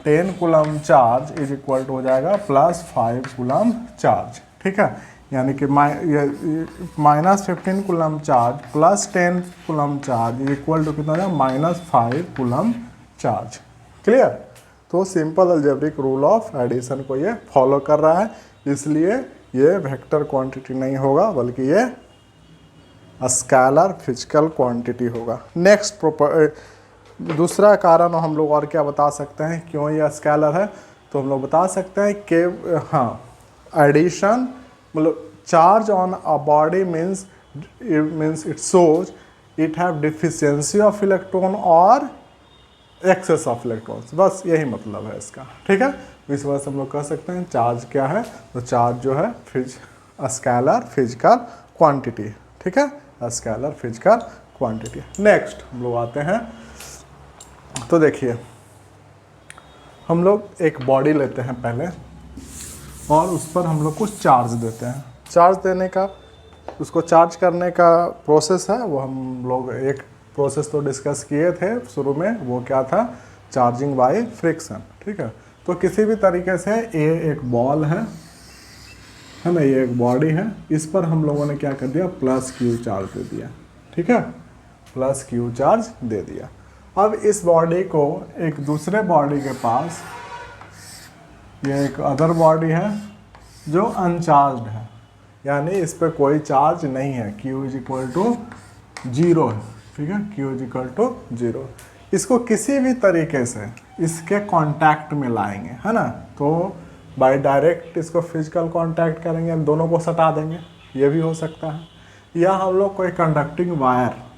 10 coulomb charge is equal to हो जाएगा +5 कूलम चार्ज। ठीक है, यानी कि -15 coulomb charge plus 10 coulomb charge is equal to कितना हो जाएगा -5 कूलम चार्ज। क्लियर? तो simple algebraic rule of addition को ये फॉलो कर रहा है, इसलिए ये वेक्टर क्वांटिटी नहीं होगा, बल्कि ये स्केलर फिजिकल क्वांटिटी होगा। नेक्स्ट दूसरा कारण हम लोग और क्या बता सकते हैं क्यों ये स्केलर है, तो हम लोग बता सकते हैं कि हाँ एडिशन मतलब charge on a body means it shows it have deficiency of electron और एक्सेस ऑफ इलेक्ट्रॉन्स, बस यही मतलब है इसका। ठीक है, इस वजह से हम लोग कह सकते हैं चार्ज क्या है, तो चार्ज जो है स्केलर फिजिकल क्वांटिटी। ठीक है, स्केलर फिजिकल क्वांटिटी। नेक्स्ट हम लोग आते हैं, तो देखिए हम लोग एक बॉडी लेते हैं पहले और उस पर हम लोग कुछ चार्ज देते हैं। चार्ज देने का, उसको चार्ज करने का प्रोसेस है, वो हम लोग एक प्रोसेस तो डिस्कस किए थे शुरू में, वो क्या था, चार्जिंग बाय फ्रिक्शन। ठीक है, तो किसी भी तरीके से ये एक बॉल है ना, ये एक बॉडी है, इस पर हम लोगों ने क्या कर दिया +Q चार्ज दे दिया। ठीक है, +Q चार्ज दे दिया। अब इस बॉडी को एक दूसरे बॉडी के पास, ये एक अदर बॉडी है जो अनचार्ज्ड है, यानी इस पर कोई चार्ज नहीं है, Q = 0 है। ठीक है, Q = 0। इसको किसी भी तरीके से इसके कांटेक्ट में लाएंगे, है ना, तो बाय डायरेक्ट इसको फिजिकल कांटेक्ट करेंगे, दोनों को सटा देंगे, ये भी हो सकता है। या हम लोग कोई कंडक्टिंग वायर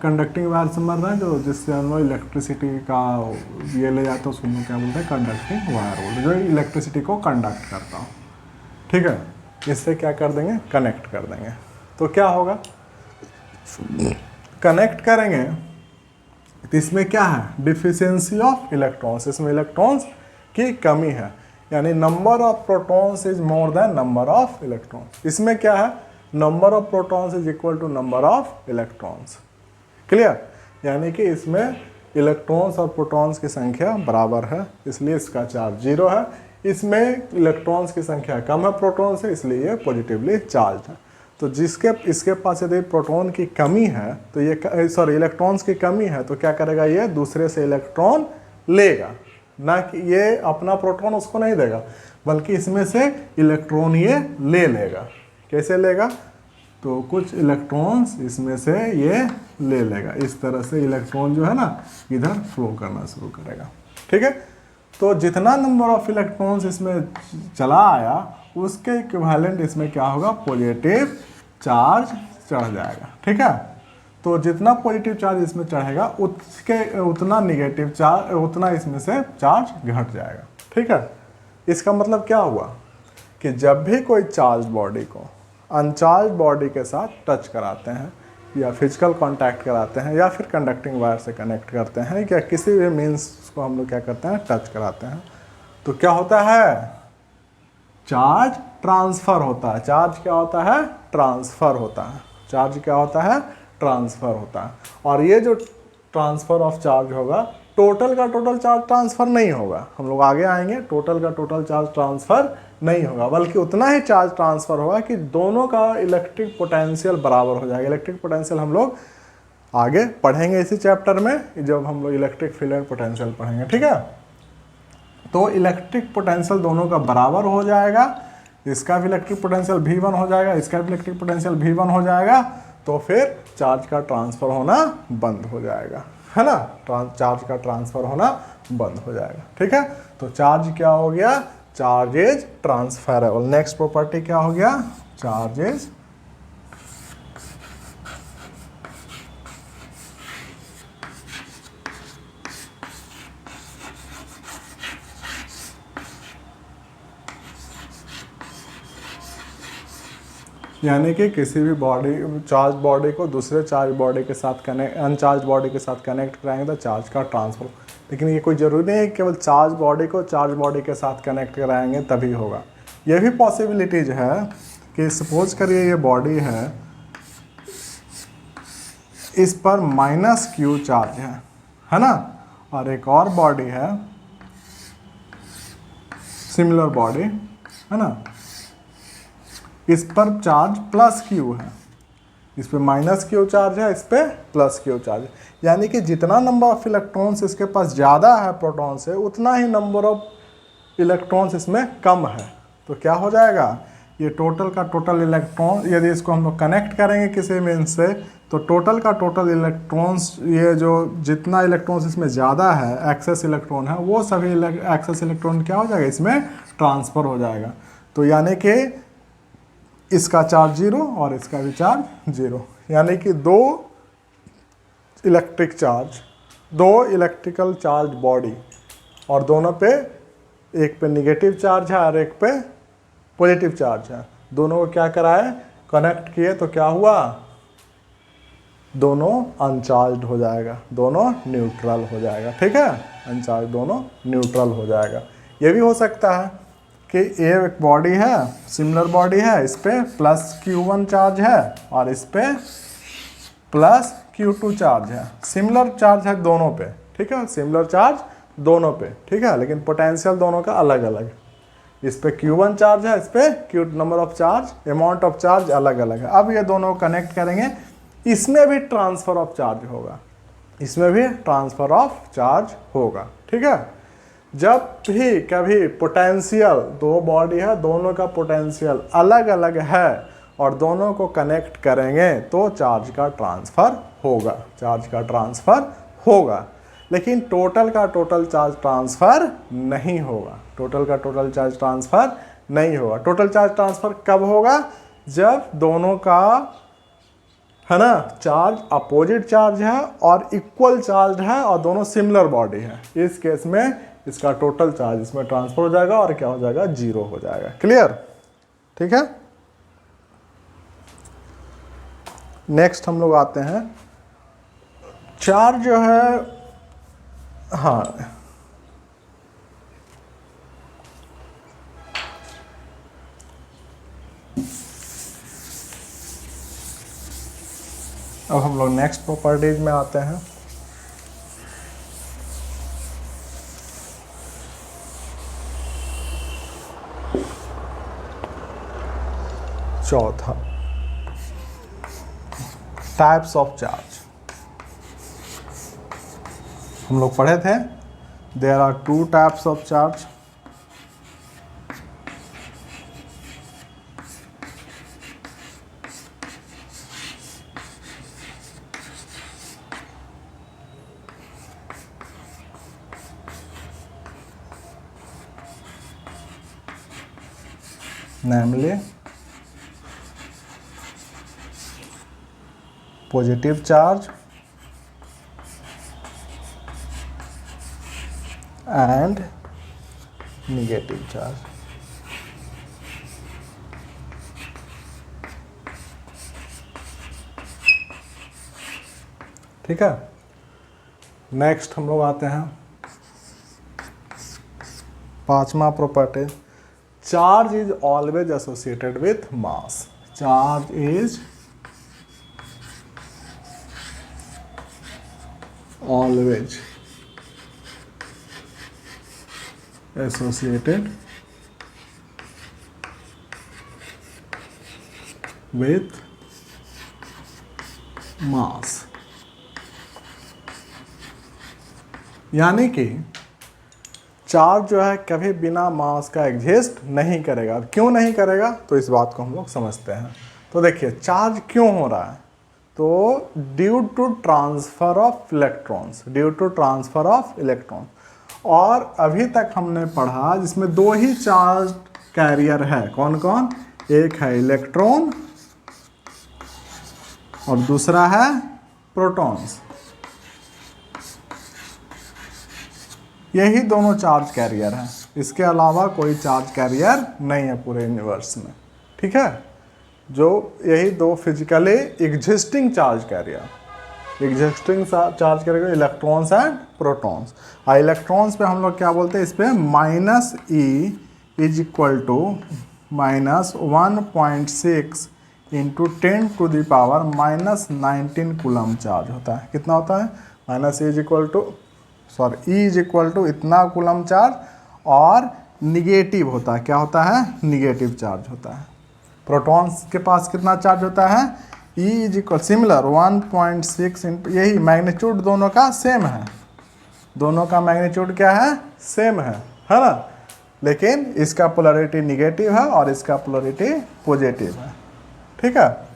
कंडक्टिंग वायर समझ रहे हैं, जो जिससे हम लोग इलेक्ट्रिसिटी का ये ले जाते हैं, उसको हम लोग क्या बोलते हैं कंडक्टिंग वायर बोलते हैं, जो इलेक्ट्रिसिटी को कंडक्ट करता हो। ठीक है, इससे क्या कर देंगे, कनेक्ट कर देंगे। तो क्या होगा, कनेक्ट करेंगे तो इसमें क्या है, डिफिशियंसी ऑफ इलेक्ट्रॉन्स, इसमें इलेक्ट्रॉन्स की कमी है, यानी number of protons is more than number of electrons. इसमें क्या है, number of protons is equal to number of electrons. Clear? यानी कि इसमें इलेक्ट्रॉन्स और प्रोटॉन्स की संख्या बराबर है, इसलिए इसका चार्ज 0 है। इसमें इलेक्ट्रॉन्स की संख्या कम है प्रोटॉन से, इसलिए ये पॉजिटिवली चार्ज है। तो इसके पास यदि प्रोटॉन की कमी है तो ये इलेक्ट्रॉन्स की कमी है तो क्या करेगा, ये दूसरे से इलेक्ट्रॉन लेगा, ना कि ये अपना प्रोटॉन उसको नहीं देगा, बल्कि इसमें से इलेक्ट्रॉन ये ले लेगा। कैसे लेगा, तो कुछ इलेक्ट्रॉन्स इसमें से ये ले लेगा, इस तरह से इलेक्ट्रॉन जो है ना इधर फ्लो करना शुरू करेगा। ठीक है, तो जितना नंबर ऑफ इलेक्ट्रॉन्स इसमें चला आया उसके इक्विवेलेंट इसमें क्या होगा, पॉजिटिव चार्ज चढ़ जाएगा। ठीक है, तो जितना पॉजिटिव चार्ज इसमें चढ़ेगा उतना निगेटिव चार्ज, उतना इसमें से चार्ज घट जाएगा। ठीक है, इसका मतलब क्या हुआ कि जब भी कोई चार्ज बॉडी को अनचार्ज बॉडी के साथ टच कराते हैं या फिजिकल कांटेक्ट कराते हैं या फिर कंडक्टिंग वायर से कनेक्ट करते हैं या किसी भी मीन्स को हम लोग क्या करते हैं, टच कराते हैं, तो क्या होता है, चार्ज ट्रांसफ़र होता है। चार्ज क्या होता है, ट्रांसफ़र होता है। चार्ज क्या होता है, ट्रांसफ़र होता है। और ये जो ट्रांसफ़र ऑफ चार्ज होगा, टोटल का टोटल चार्ज ट्रांसफ़र नहीं होगा, हम लोग आगे आएंगे, टोटल का टोटल चार्ज ट्रांसफ़र नहीं होगा, बल्कि उतना ही चार्ज ट्रांसफ़र होगा कि दोनों का इलेक्ट्रिक पोटेंशियल बराबर हो जाएगा। इलेक्ट्रिक पोटेंशियल हम लोग आगे पढ़ेंगे इसी चैप्टर में, जब हम लोग इलेक्ट्रिक फील्ड एंड पोटेंशियल पढ़ेंगे। ठीक है, तो इलेक्ट्रिक पोटेंशियल दोनों का बराबर हो जाएगा, इसका भी इलेक्ट्रिक पोटेंशियल V1 हो जाएगा, इसका भी इलेक्ट्रिक पोटेंशियल V1 हो जाएगा, तो फिर चार्ज का ट्रांसफ़र होना बंद हो जाएगा, है ना, चार्ज का ट्रांसफ़र होना बंद हो जाएगा। ठीक है, तो चार्ज क्या हो गया, charge is transferable. Next property क्या हो गया, चार्ज इज यानी कि किसी भी बॉडी, चार्ज बॉडी को दूसरे चार्ज बॉडी के साथ कनेक्ट, अनचार्ज बॉडी के साथ कनेक्ट कराएंगे तो चार्ज का ट्रांसफर। लेकिन ये कोई ज़रूरी नहीं है केवल चार्ज बॉडी को चार्ज बॉडी के साथ कनेक्ट कराएंगे तभी होगा। ये भी पॉसिबिलिटीज है कि सपोज करिए ये बॉडी है, इस पर -Q चार्ज है ना, और एक और बॉडी है सिमिलर बॉडी, है ना, इस पर चार्ज +Q है, इस पे -Q चार्ज है, इस पे +Q चार्ज है। यानी कि जितना नंबर ऑफ इलेक्ट्रॉन्स इसके पास ज़्यादा है प्रोटॉन से, उतना ही नंबर ऑफ इलेक्ट्रॉन्स इसमें कम है। तो क्या हो जाएगा, ये टोटल का टोटल इलेक्ट्रॉन, यदि इसको हम लोग कनेक्ट करेंगे किसी मीन्स से, तो टोटल का टोटल इलेक्ट्रॉन्स, ये जो जितना इलेक्ट्रॉन्स इसमें ज़्यादा है, एक्सेस इलेक्ट्रॉन है, वो सभी एक्सेस इलेक्ट्रॉन क्या हो जाएगा, इसमें ट्रांसफ़र हो जाएगा। तो यानी कि इसका चार्ज 0 और इसका भी चार्ज 0, यानी कि दो इलेक्ट्रिकल चार्ज बॉडी, और दोनों पे, एक पे निगेटिव चार्ज है और एक पे पॉजिटिव चार्ज है, दोनों को क्या कराए, कनेक्ट किए, तो क्या हुआ, दोनों अनचार्ज हो जाएगा, दोनों न्यूट्रल हो जाएगा। ठीक है, अनचार्ज दोनों न्यूट्रल हो जाएगा। ये भी हो सकता है कि ये एक बॉडी है, सिमिलर बॉडी है, इस पे +Q1 चार्ज है और इस पे +Q2 चार्ज है, सिमिलर चार्ज है दोनों पे। ठीक है, सिमिलर चार्ज दोनों पे, ठीक है, लेकिन पोटेंशियल दोनों का अलग अलग है। इस पे Q1 चार्ज है, इस पे Q number of charge, amount of charge अलग अलग है। अब ये दोनों कनेक्ट करेंगे, इसमें भी ट्रांसफ़र ऑफ चार्ज होगा, इसमें भी ट्रांसफ़र ऑफ चार्ज होगा। ठीक है, जब भी कभी पोटेंशियल, दो बॉडी है, दोनों का पोटेंशियल अलग अलग है और दोनों को कनेक्ट करेंगे तो चार्ज का ट्रांसफ़र होगा, चार्ज का ट्रांसफ़र होगा। लेकिन टोटल का टोटल चार्ज ट्रांसफ़र नहीं होगा, टोटल का टोटल चार्ज ट्रांसफ़र नहीं होगा। टोटल चार्ज ट्रांसफ़र कब होगा, जब दोनों का, है ना, चार्ज अपोजिट चार्ज है और इक्वल चार्ज है और दोनों सिमिलर बॉडी है। इस केस में इसका टोटल चार्ज इसमें ट्रांसफर हो जाएगा और क्या हो जाएगा, 0 हो जाएगा। क्लियर, ठीक है। नेक्स्ट हम लोग आते हैं, चार्ज जो है, हाँ, अब हम लोग नेक्स्ट प्रॉपर्टीज में आते हैं। चौथा, टाइप्स ऑफ चार्ज। हम लोग पढ़े थे there are two types of charge. namely positive charge and negative charge। ठीक है, नेक्स्ट हम लोग आते हैं पांचवा property, charge is always associated with mass. Charge is always associated with mass. यानी कि चार्ज जो है कभी बिना मास का एग्जिस्ट नहीं करेगा। क्यों नहीं करेगा, तो इस बात को हम लोग समझते हैं। तो देखिए चार्ज क्यों हो रहा है, तो due to transfer of electrons, due to transfer of electron. और अभी तक हमने पढ़ा जिसमें दो ही चार्ज कैरियर है, कौन कौन, एक है इलेक्ट्रॉन और दूसरा है प्रोटॉन्स। यही दोनों चार्ज कैरियर हैं, इसके अलावा कोई चार्ज कैरियर नहीं है पूरे यूनिवर्स में। ठीक है, जो यही दो physically existing charge carrier, existing charge carrier electrons and protons. और इलेक्ट्रॉन्स पे हम लोग क्या बोलते हैं, इस पे minus e is equal to minus 1.6 into 10⁻⁻19 coulomb charge होता है। कितना होता है, minus e is equal to e is equal to इतना कूलम चार्ज, और निगेटिव होता है, क्या होता है, निगेटिव चार्ज होता है। प्रोटॉन्स के पास कितना चार्ज होता है, ई इज इक्वल सिमिलर 1.6 इंटू, यही मैग्नीट्यूड दोनों का सेम है, दोनों का मैग्नीट्यूड क्या है, सेम है ना, लेकिन इसका पोलैरिटी निगेटिव है और इसका पोलैरिटी पॉजिटिव है। ठीक है,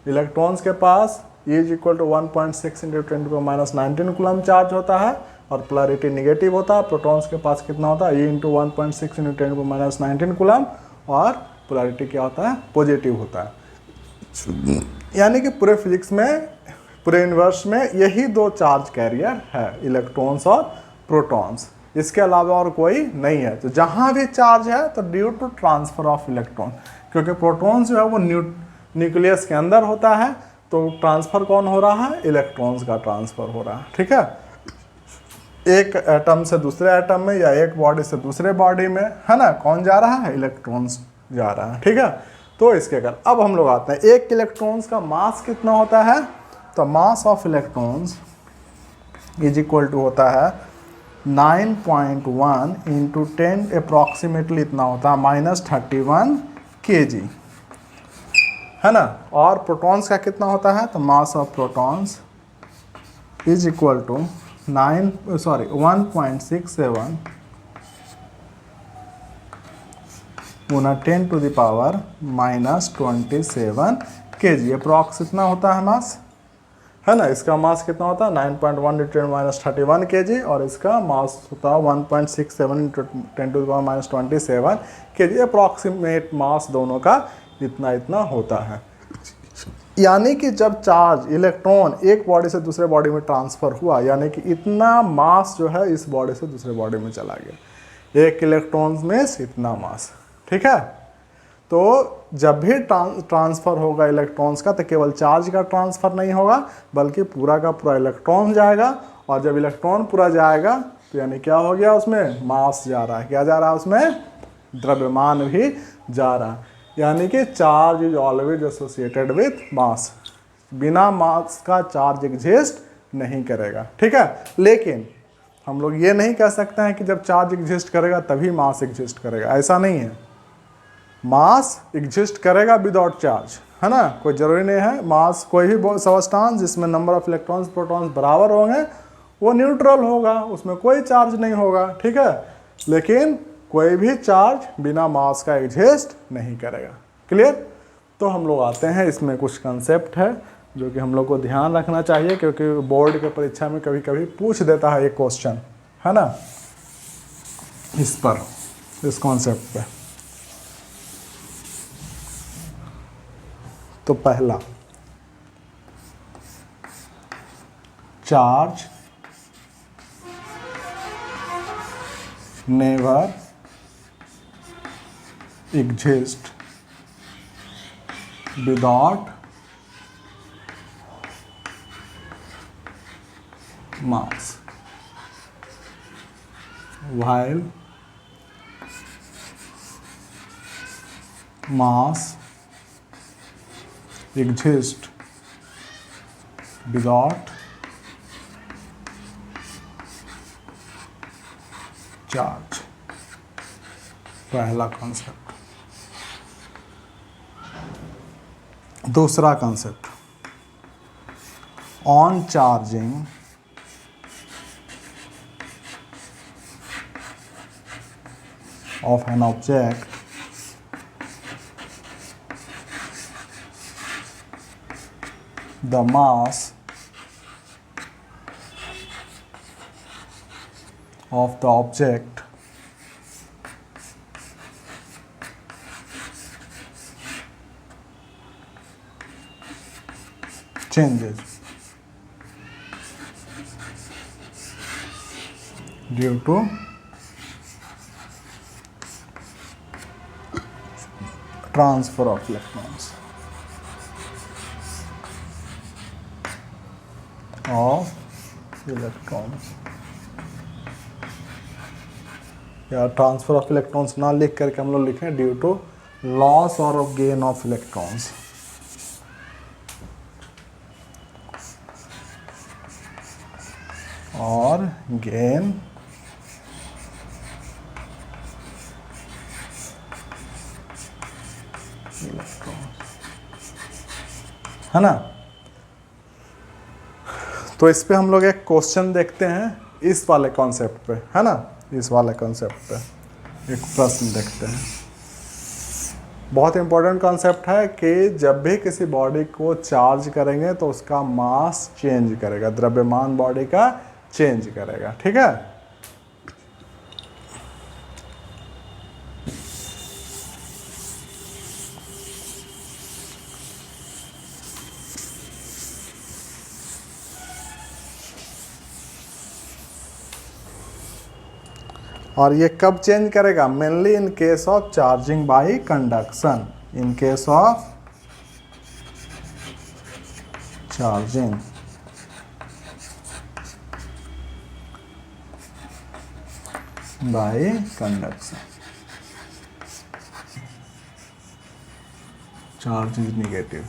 इलेक्ट्रॉन्स के पास E is equal to 1.6 into 10⁻⁻19 coulomb charge होता है और पोलैरिटी निगेटिव होता है। प्रोटॉन्स के पास कितना होता है, ई इंटू 1.6 इंटू 10⁻⁻19 कूलम, और पोलैरिटी क्या होता है, पॉजिटिव होता है। यानी कि पूरे फिजिक्स में, पूरे यूनिवर्स में यही दो चार्ज कैरियर है, इलेक्ट्रॉन्स और प्रोटॉन्स, इसके अलावा और कोई नहीं है। तो जहाँ भी चार्ज है तो due to transfer of electron, क्योंकि प्रोटॉन्स जो है वो न्यूक्लियस के अंदर होता है, तो ट्रांसफर कौन हो रहा है, इलेक्ट्रॉन्स का ट्रांसफर हो रहा है। ठीक है, एक एटम से दूसरे एटम में या एक बॉडी से दूसरे बॉडी में, है ना, कौन जा रहा है, इलेक्ट्रॉन्स जा रहा है। ठीक है, तो इसके कारण अब हम लोग आते हैं, एक इलेक्ट्रॉन्स का मास कितना होता है, तो mass of electrons is equal to होता है 9.1 इंटू 10 अप्रॉक्सीमेटली इतना होता है -31 kg, है ना। और प्रोटॉन्स का कितना होता है, तो mass of protons is equal to 1.67 गुना 10⁻⁻27 kg, अप्रॉक्स इतना होता है मास, है ना। इसका मास कितना होता है 9.1 × 10⁻31 kg, और इसका मास होता है 1.67 × 10⁻27 kg। अप्रॉक्सीमेट मास दोनों का इतना इतना होता है। यानी कि जब चार्ज इलेक्ट्रॉन एक बॉडी से दूसरे बॉडी में ट्रांसफ़र हुआ, यानी कि इतना मास जो है इस बॉडी से दूसरे बॉडी में चला गया, एक इलेक्ट्रॉन में इतना मास। ठीक है, तो जब भी ट्रांसफ़र होगा इलेक्ट्रॉन्स का, तो केवल चार्ज का ट्रांसफ़र नहीं होगा, बल्कि पूरा का पूरा इलेक्ट्रॉन जाएगा। और जब इलेक्ट्रॉन पूरा जाएगा तो यानी क्या हो गया, उसमें मास जा रहा है, क्या जा रहा है, उसमें द्रव्यमान भी जा रहा है। यानी कि charge is always associated with mass, बिना मास का चार्ज एग्जिस्ट नहीं करेगा। ठीक है, लेकिन हम लोग ये नहीं कह सकते हैं कि जब चार्ज एग्जिस्ट करेगा तभी मास एग्जिस्ट करेगा, ऐसा नहीं है। मास एग्जिस्ट करेगा विदाउट चार्ज, है ना, कोई ज़रूरी नहीं है। मास कोई भी सबस्टांस जिसमें नंबर ऑफ इलेक्ट्रॉन्स प्रोटॉन्स बराबर होंगे वो न्यूट्रल होगा, उसमें कोई चार्ज नहीं होगा, ठीक है। लेकिन कोई भी चार्ज बिना मास का एग्जिस्ट नहीं करेगा। क्लियर। तो हम लोग आते हैं, इसमें कुछ कंसेप्ट है जो कि हम लोग को ध्यान रखना चाहिए, क्योंकि बोर्ड के परीक्षा में कभी कभी पूछ देता है एक क्वेश्चन, है ना, इस पर, इस कॉन्सेप्ट पे। तो पहला, charge never exist without mass, while mass exists without charge। पहला कॉन्सेप्ट। दूसरा concept, on charging of an object the mass of the object changes due to transfer of electrons या ट्रांसफर ऑफ इलेक्ट्रॉन्स ना लिख करके हम लोग लिखें due to loss और गेन ऑफ इलेक्ट्रॉन्स। और गेन है ना। तो इस पे हम लोग एक क्वेश्चन देखते हैं इस वाले कॉन्सेप्ट पे, है ना, इस वाले कॉन्सेप्ट पे एक प्रश्न देखते हैं। बहुत इंपॉर्टेंट कॉन्सेप्ट है कि जब भी किसी बॉडी को चार्ज करेंगे तो उसका मास चेंज करेगा, द्रव्यमान बॉडी का चेंज करेगा, ठीक है। और ये कब चेंज करेगा? Mainly in case of charging by conduction, in case of charging by conduction, charge is negative.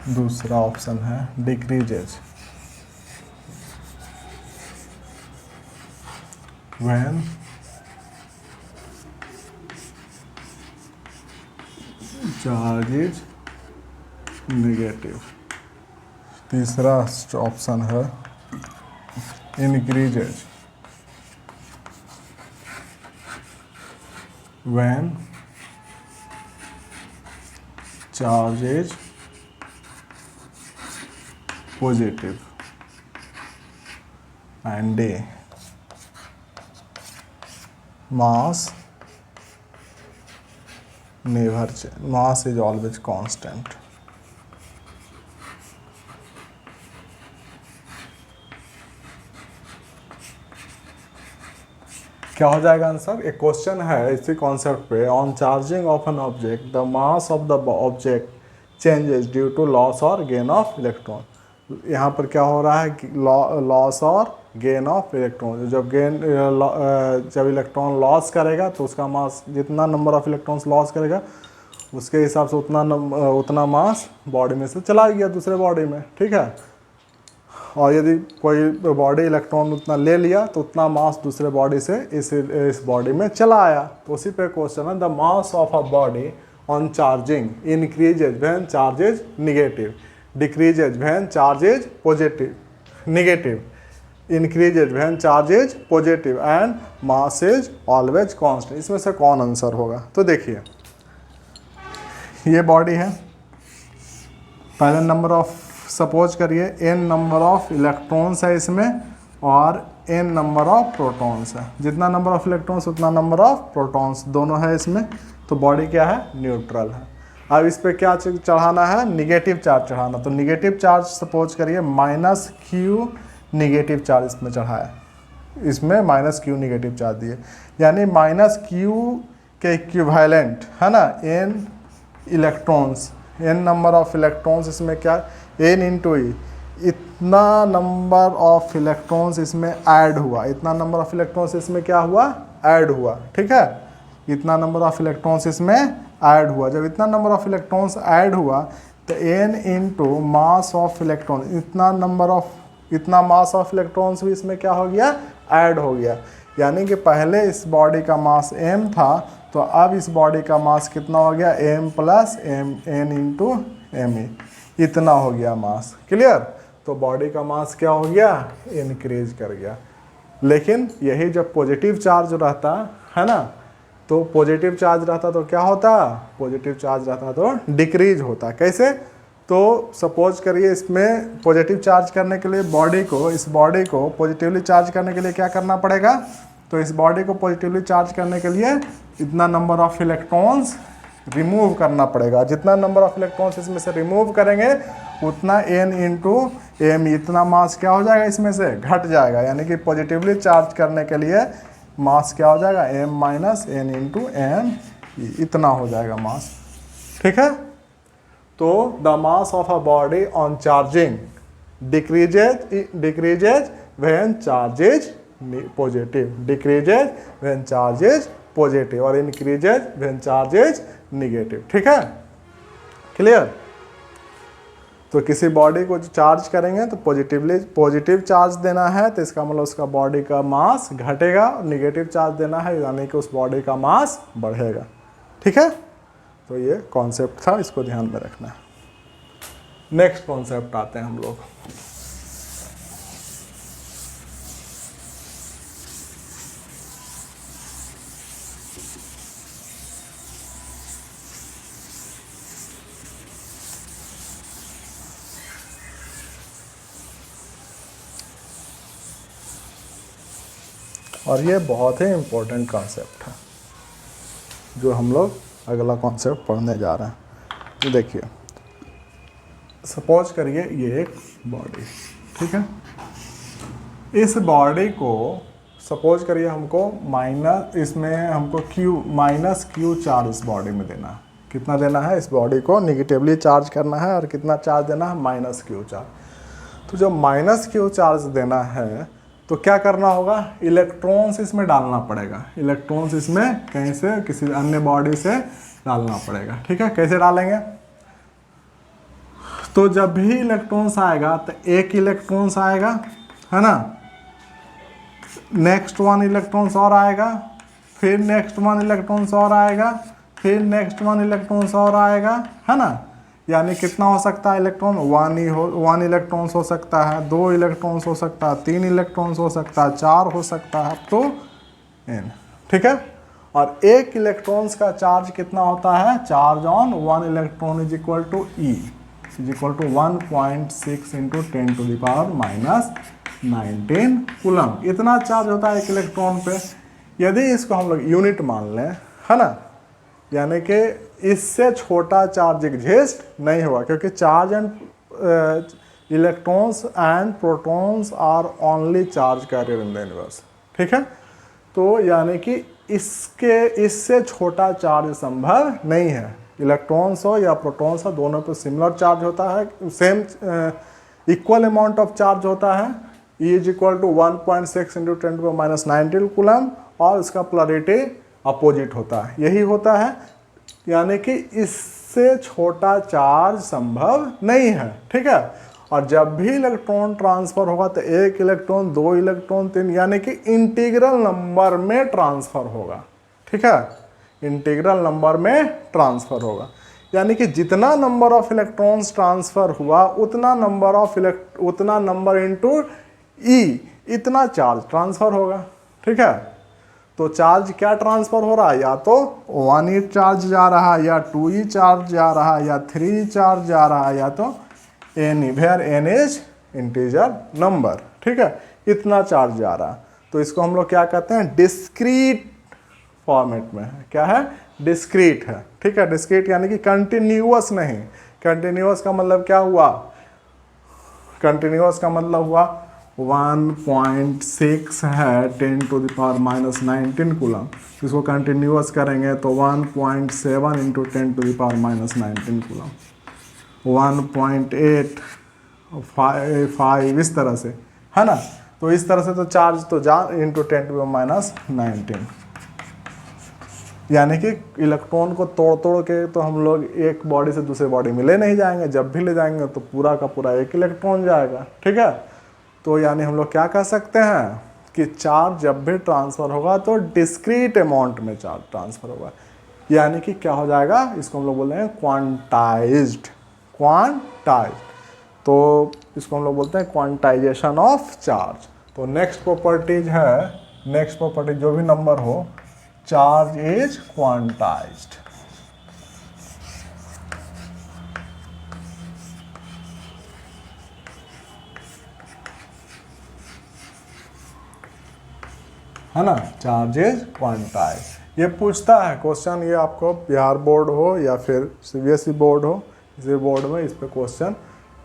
दूसरा ऑप्शन है decreases when charge is negative. तीसरा ऑप्शन है increases when charge is positive, and D, mass never change, mass is always constant। क्या हो जाएगा answer? एक question है इसी कॉन्सेप्ट पे, on charging of an object the mass of the object changes due to loss और gain of electron. यहाँ पर क्या हो रहा है कि लॉस और गेन ऑफ इलेक्ट्रॉन। जब इलेक्ट्रॉन लॉस करेगा तो उसका मास, जितना नंबर ऑफ इलेक्ट्रॉन्स लॉस करेगा उसके हिसाब से उतना मास बॉडी में से चला गया दूसरे बॉडी में, ठीक है। और यदि कोई बॉडी इलेक्ट्रॉन उतना ले लिया तो उतना मास दूसरे बॉडी से इस बॉडी में चला आया। तो उसी पे क्वेश्चन है, the mass of a body on charging increases when charge is negative, decreases when charge is positive, negative, increases when charge is positive and mass is always constant. इसमें से कौन आंसर होगा? तो देखिए ये बॉडी है, पहले नंबर ऑफ, सपोज करिए n नंबर ऑफ इलेक्ट्रॉन्स है इसमें और n नंबर ऑफ प्रोटॉन्स है। जितना नंबर ऑफ इलेक्ट्रॉन्स उतना नंबर ऑफ प्रोटॉन्स दोनों है इसमें। तो बॉडी क्या है? न्यूट्रल है। अब इस पर क्या चढ़ाना है? निगेटिव चार्ज चढ़ाना। तो निगेटिव चार्ज सपोज करिए -q निगेटिव चार्ज इसमें चढ़ाया, इसमें -q निगेटिव चार्ज दिए, यानी -q के इक्विवेलेंट है ना n electrons, n number of electrons इसमें क्या, n इंटू ई, इतना नंबर ऑफ इलेक्ट्रॉन्स इसमें ऐड हुआ, इतना नंबर ऑफ इलेक्ट्रॉन्स इसमें क्या हुआ? ऐड हुआ। ठीक है, इतना नंबर ऑफ इलेक्ट्रॉन्स इसमें ऐड हुआ। जब इतना नंबर ऑफ इलेक्ट्रॉन्स ऐड हुआ तो n into mass of electron, इतना मास ऑफ इलेक्ट्रॉन्स भी इसमें क्या हो गया? ऐड हो गया। यानी कि पहले इस बॉडी का मास m था, तो अब इस बॉडी का मास कितना हो गया? m plus n into m, इतना हो गया मास। क्लियर? तो बॉडी का मास क्या हो गया? इंक्रीज कर गया। लेकिन यही जब पॉजिटिव चार्ज रहता है ना, तो पॉजिटिव चार्ज रहता तो क्या होता? पॉजिटिव चार्ज रहता तो डिक्रीज होता। कैसे? तो सपोज करिए इसमें पॉजिटिव चार्ज करने के लिए इस बॉडी को पॉजिटिवली चार्ज करने के लिए क्या करना पड़ेगा? तो इस बॉडी को पॉजिटिवली चार्ज करने के लिए इतना नंबर ऑफ इलेक्ट्रॉन्स रिमूव करना पड़ेगा। जितना नंबर ऑफ इलेक्ट्रॉन्स इसमें से रिमूव करेंगे उतना n इंटू m, इतना मास क्या हो जाएगा? इसमें से घट जाएगा। यानी कि पॉजिटिवली चार्ज करने के लिए मास क्या हो जाएगा? m minus n into m, इतना हो जाएगा मास। ठीक है, तो the mass of a body on charging decreases when charge is positive, decreases when charge is positive और increases when charge is negative. ठीक है, क्लियर? तो किसी बॉडी को चार्ज करेंगे तो पॉजिटिव चार्ज देना है, तो इसका मतलब उसका बॉडी का मास घटेगा, और निगेटिव चार्ज देना है यानी कि उस बॉडी का मास बढ़ेगा। ठीक है, तो ये कॉन्सेप्ट था, इसको ध्यान में रखना है। नेक्स्ट कॉन्सेप्ट आते हैं हम लोग। और ये बहुत ही इम्पोर्टेंट कॉन्सेप्ट है जो हम लोग अगला कॉन्सेप्ट पढ़ने जा रहे हैं। तो देखिए, सपोज करिए ये एक बॉडी, ठीक है, इस बॉडी को सपोज करिए हमको माइनस क्यू चार्ज इस बॉडी में देना है। कितना देना है? इस बॉडी को निगेटिवली चार्ज करना है और कितना चार्ज देना है? Minus Q charge. तो जब माइनस क्यू चार्ज देना है तो क्या करना होगा? इलेक्ट्रॉन्स इसमें डालना पड़ेगा। इलेक्ट्रॉन्स इसमें कहीं से किसी अन्य बॉडी से डालना पड़ेगा। ठीक है, कैसे डालेंगे? तो जब भी इलेक्ट्रॉन्स आएगा तो एक इलेक्ट्रॉन्स आएगा, है ना, नेक्स्ट वन इलेक्ट्रॉन्स और आएगा, फिर नेक्स्ट वन इलेक्ट्रॉन्स और आएगा, फिर नेक्स्ट वन इलेक्ट्रॉन्स और आएगा, है ना। यानी कितना हो सकता है इलेक्ट्रॉन? वन इलेक्ट्रॉन्स हो सकता है, 2 इलेक्ट्रॉन्स हो सकता है, 3 इलेक्ट्रॉन्स हो सकता है, 4 हो सकता है, तो n। ठीक है, और एक इलेक्ट्रॉन्स का चार्ज कितना होता है? Charge on 1 electron is equal to E is equal to 1.6 into 10 to the power -19 coulomb. इतना चार्ज होता है एक इलेक्ट्रॉन पे। यदि इसको हम लोग यूनिट मान लें, है ना, यानी कि इससे छोटा चार्ज एग्जिस्ट नहीं होगा, क्योंकि charge and electrons and protons are only charge carrier in the universe. ठीक है, तो यानी कि इससे छोटा चार्ज संभव नहीं है। इलेक्ट्रॉन्स हो या प्रोटॉन्स हो, दोनों पे सिमिलर चार्ज होता है, same equal amount of charge होता है। E is equal to 1.6 into 10 to -19 coulomb, और इसका पोलैरिटी अपोजिट होता है, यही होता है। यानी कि इससे छोटा चार्ज संभव नहीं है। ठीक है, और जब भी इलेक्ट्रॉन ट्रांसफर होगा तो 1 इलेक्ट्रॉन, 2 इलेक्ट्रॉन, 3, यानी कि इंटीग्रल नंबर में ट्रांसफर होगा। ठीक है, इंटीग्रल नंबर में ट्रांसफर होगा, यानी कि जितना नंबर ऑफ इलेक्ट्रॉन्स ट्रांसफर हुआ उतना नंबर इनटू ई, इतना चार्ज ट्रांसफर होगा। ठीक है, तो चार्ज क्या ट्रांसफर हो रहा है, या तो 1e चार्ज जा रहा है, या 2e चार्ज जा रहा है, या 3e चार्ज जा रहा है, या तो n, where n is integer number. ठीक है, इतना चार्ज जा रहा है, तो इसको हम लोग क्या कहते हैं, डिस्क्रीट फॉर्मेट में है। क्या है, डिस्क्रीट है। ठीक है, डिस्क्रीट यानी कि कंटिन्यूअस नहीं। कंटिन्यूअस का मतलब क्या हुआ, कंटिन्यूअस का मतलब हुआ 1.6 है 10⁻⁻19 कूलम, इसको कंटिन्यूअस करेंगे तो 1.7 इंटू 10⁻⁻19 कूलम, 1.8 5 इस तरह से, है ना। तो इस तरह से तो चार्ज तो जा इंटू 10⁻⁻19, यानी कि इलेक्ट्रॉन को तोड़ तोड़ के तो हम लोग एक बॉडी से दूसरे बॉडी में ले नहीं जाएंगे, जब भी ले जाएंगे तो पूरा का पूरा 1 इलेक्ट्रॉन जाएगा। ठीक है, तो यानी हम लोग क्या कह सकते हैं कि चार्ज जब भी ट्रांसफ़र होगा तो डिस्क्रीट अमाउंट में चार्ज ट्रांसफ़र होगा, यानी कि क्या हो जाएगा, इसको हम लोग बोल रहे हैं क्वांटाइज्ड। तो इसको हम लोग बोलते हैं क्वांटाइजेशन ऑफ चार्ज। तो नेक्स्ट प्रॉपर्टीज है, नेक्स्ट प्रॉपर्टी जो भी नंबर हो, चार्ज इज क्वांटाइज्ड। है ना, चार्ज इज क्वांटाइज्ड। ये पूछता है क्वेश्चन, ये आपको बिहार बोर्ड हो या फिर सीबीएसई बोर्ड हो, इसी बोर्ड में इस पे क्वेश्चन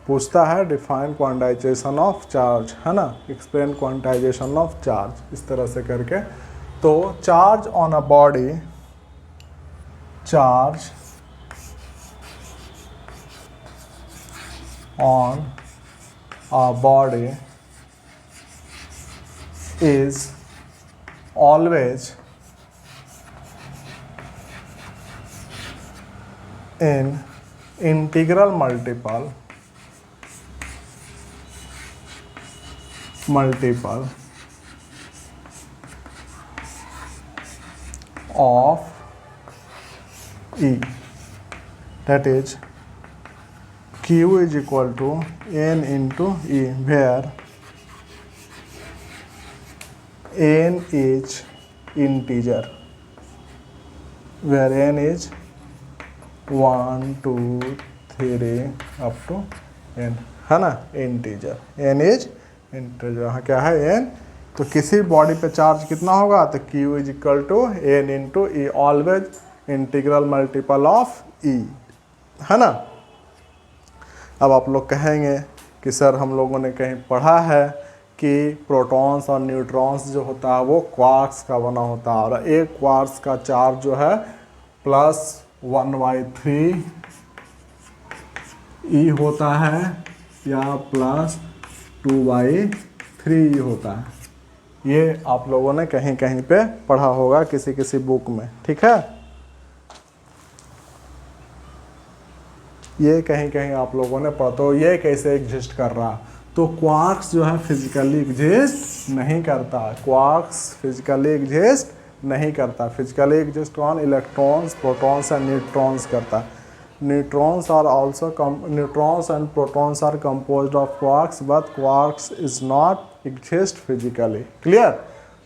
पूछता है, डिफाइन क्वांटाइजेशन ऑफ चार्ज, है ना, एक्सप्लेन क्वांटाइजेशन ऑफ चार्ज, इस तरह से करके। तो charge on a body, charge on a body is always in integral multiple of E, that is Q is equal to N into E, where n is integer, where n is 1 2 3 up to n, है ना, integer, n is integer. यहाँ क्या है, n, तो किसी body पे charge कितना होगा, तो q is equal to n into e, always integral multiple of e, है ना। अब आप लोग कहेंगे कि सर हम लोगों ने कहीं पढ़ा है कि प्रोटॉन्स और न्यूट्रॉन्स जो होता है वो क्वार्क्स का बना होता है, और एक क्वार्क्स का चार्ज जो है +1/3 ई होता है या +2/3 ई होता है। ये आप लोगों ने कहीं कहीं पे पढ़ा होगा, किसी किसी बुक में। ठीक है, ये कहीं कहीं आप लोगों ने पढ़ा। तो ये कैसे एग्जिस्ट कर रहा, तो क्वार्क्स जो है फिजिकली एग्जिस्ट नहीं करता, क्वार्क्स फिजिकली एग्जिस्ट नहीं करता, physically exist on electrons, protons and neutrons करता। Neutrons and protons are composed of quarks, but quarks is not exist physically. Clear,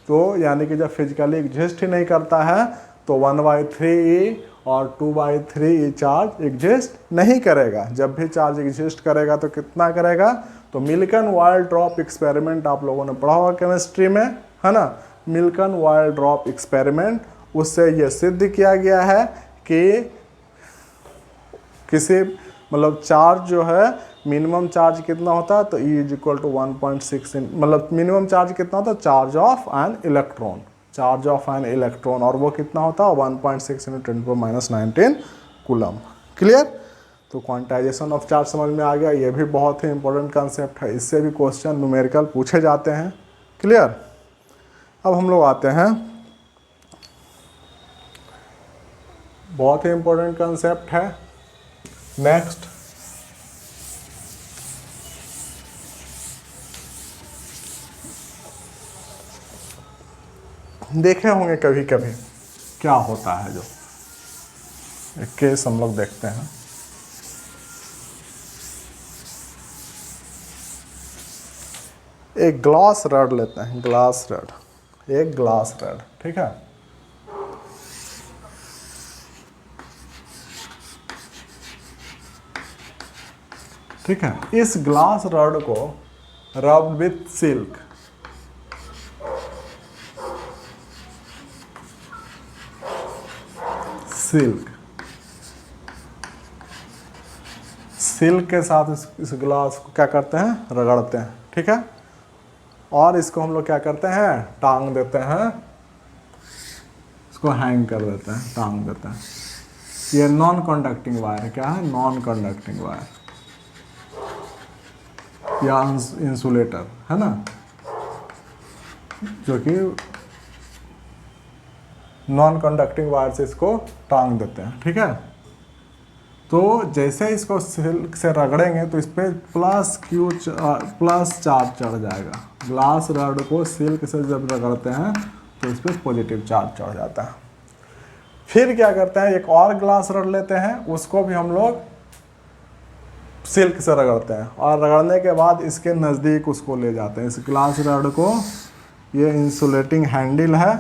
तो यानी कि जब फिजिकली एग्जिस्ट ही नहीं करता है तो 1/3 और 2/3 चार्ज एग्जिस्ट नहीं करेगा। जब भी चार्ज एग्जिस्ट करेगा तो कितना करेगा, तो मिल्कन वायल ड्रॉप एक्सपेरिमेंट आप लोगों ने पढ़ा होगा केमिस्ट्री में, है ना, मिल्कन वायल ड्रॉप एक्सपेरिमेंट, उससे यह सिद्ध किया गया है कि किसी मतलब चार्ज जो है मिनिमम चार्ज कितना होता है, तो E इज इक्वल टू 1.6, मतलब मिनिमम चार्ज कितना होता है, charge of an electron, charge of an electron, और वो कितना होता है 1.6 × 10⁻19 कूलम। क्लियर, तो क्वांटाइजेशन ऑफ चार्ज समझ में आ गया। ये भी बहुत ही इंपॉर्टेंट कंसेप्ट है, इससे भी क्वेश्चन न्यूमेरिकल पूछे जाते हैं। क्लियर, अब हम लोग आते हैं, बहुत ही इंपॉर्टेंट कंसेप्ट है नेक्स्ट, देखे होंगे कभी कभी क्या होता है, जो एक केस हम लोग देखते हैं। एक ग्लास रड लेते हैं, ग्लास रड, एक ग्लास रड, ठीक है। ठीक है, इस ग्लास रड को रब विथ सिल्क, सिल्क, सिल्क के साथ इस ग्लास को क्या करते हैं, रगड़ते हैं, ठीक है। और इसको हम लोग क्या करते हैं, टांग देते हैं, इसको हैंग कर देते हैं, टांग देते हैं। ये नॉन कंडक्टिंग वायर क्या है, नॉन कंडक्टिंग वायर या इंसुलेटर है ना, जो कि नॉन कंडक्टिंग वायर से इसको टांग देते हैं, ठीक है। तो जैसे इसको सिल्क से रगड़ेंगे तो इस पर प्लस चार्ज चढ़ जाएगा। ग्लास रड को सिल्क से जब रगड़ते हैं तो इस पर पॉजिटिव चार्ज चढ़ जाता है। फिर क्या करते हैं, एक और ग्लास रड लेते हैं, उसको भी हम लोग सिल्क से रगड़ते हैं, और रगड़ने के बाद इसके नज़दीक उसको ले जाते हैं। इस ग्लास रड को, ये इंसुलेटिंग हैंडल है,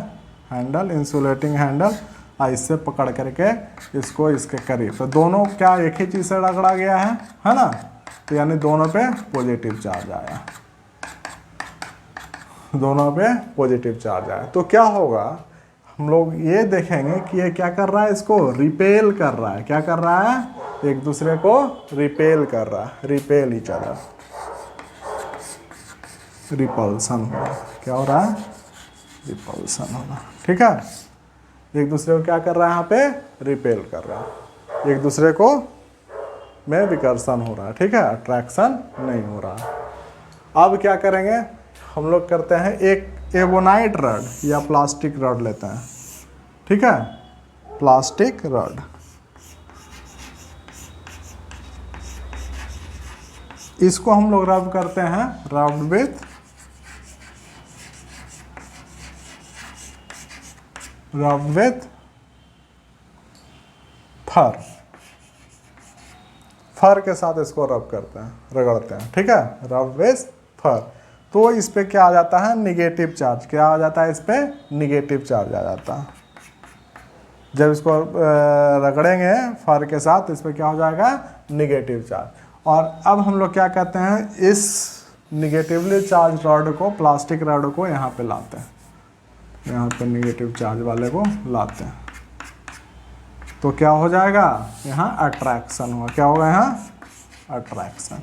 हैंडल, इंसुलेटिंग हैंडल, और इससे पकड़ करके इसको इसके करीब, तो दोनों क्या एक ही चीज़ से रगड़ा गया है ना, तो यानी दोनों पे पॉजिटिव चार्ज आया, दोनों पे पॉजिटिव चार्ज आया। तो क्या होगा, हम लोग ये देखेंगे कि ये क्या कर रहा है, इसको रिपेल कर रहा है। क्या कर रहा है, एक दूसरे को रिपेल कर रहा है, रिपेल ईच अदर, रिपल्सन हो रहा, क्या हो रहा है, रिपल्सन होना, ठीक है। एक दूसरे को क्या कर रहा है, यहाँ पे रिपेल कर रहा है, एक दूसरे को में विकर्षण हो रहा है, ठीक है, अट्रैक्शन नहीं हो रहा। अब क्या करेंगे, हम लोग करते हैं एक एवोनाइट रड या प्लास्टिक रड लेते हैं, ठीक है, प्लास्टिक रड। इसको हम लोग रब करते हैं, रब विथ फर, फर के साथ इसको रब करते हैं, रगड़ते हैं, ठीक है, रब विथ फर। तो इस पे क्या आ जाता है, निगेटिव चार्ज, क्या आ जाता है, इस पे निगेटिव चार्ज आ जाता है। जब इसको रगड़ेंगे फर के साथ, इस पे क्या हो जाएगा, निगेटिव चार्ज। और अब हम लोग क्या कहते हैं, इस निगेटिवली चार्ज रॉड को, प्लास्टिक रॉड को यहाँ पे लाते हैं, यहाँ पे निगेटिव चार्ज वाले को लाते हैं, तो क्या हो जाएगा, यहाँ अट्रैक्शन हुआ। क्या होगा, यहाँ अट्रैक्शन।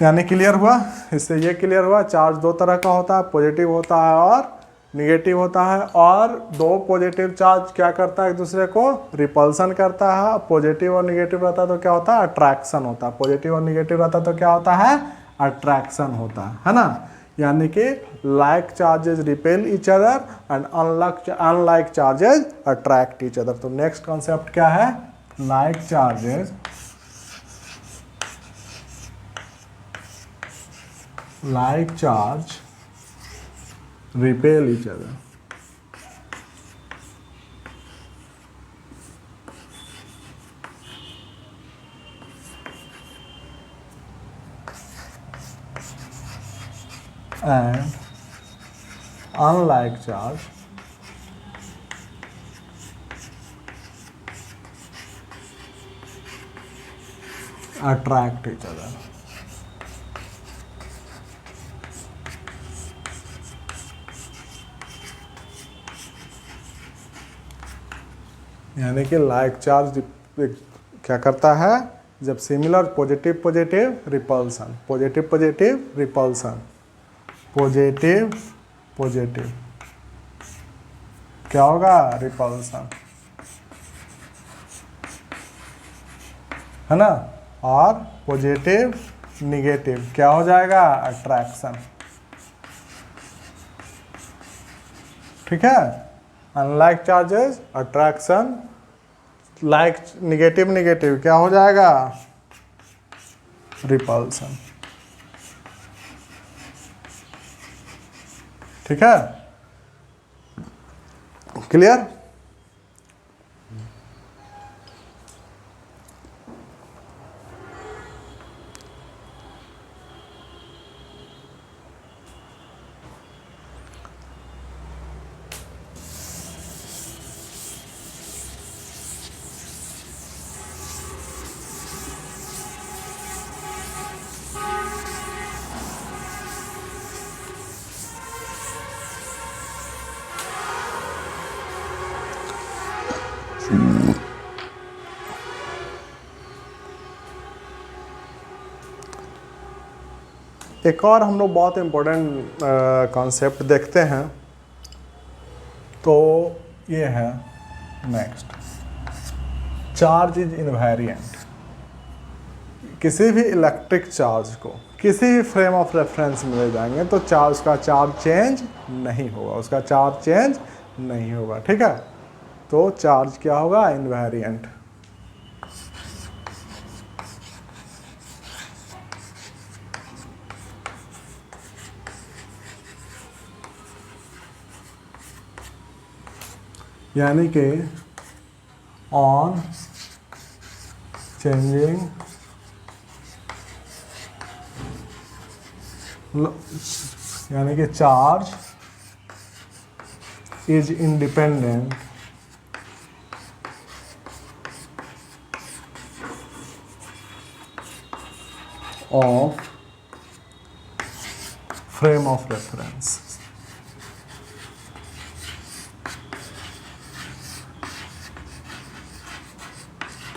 यानी क्लियर हुआ, इससे ये क्लियर हुआ, चार्ज दो तरह का होता है, पॉजिटिव होता है और निगेटिव होता है, और दो पॉजिटिव चार्ज क्या करता है, एक दूसरे को रिपल्सन करता है। पॉजिटिव और निगेटिव रहता है तो क्या होता है, अट्रैक्शन होता है। पॉजिटिव और निगेटिव रहता है तो क्या होता है, अट्रैक्शन होता है ना। यानी कि like charges repel each other and unlike charges attract each other. तो नेक्स्ट कॉन्सेप्ट क्या है, like charges repel each other. And unlike charge attract each other. यानी कि लाइक चार्ज क्या करता है, जब similar positive positive repulsion, positive positive repulsion, positive positive क्या होगा, रिपल्सन, है ना। और पॉजिटिव निगेटिव क्या हो जाएगा, अट्रैक्शन, ठीक है। Unlike charges attraction, like negative negative क्या हो जाएगा, रिपल्सन, ठीक है। क्लियर? एक और हम लोग बहुत इम्पोर्टेंट कॉन्सेप्ट देखते हैं, तो ये है नेक्स्ट, चार्ज इज इनवेरिएंट। किसी भी इलेक्ट्रिक चार्ज को किसी भी फ्रेम ऑफ रेफरेंस में ले जाएंगे तो उसका चार्ज चेंज नहीं होगा, उसका चार्ज चेंज नहीं होगा, ठीक है? तो चार्ज क्या होगा? इनवेरिएंट। यानी कि ऑन चेंजिंग यानी कि charge is independent of frame of reference.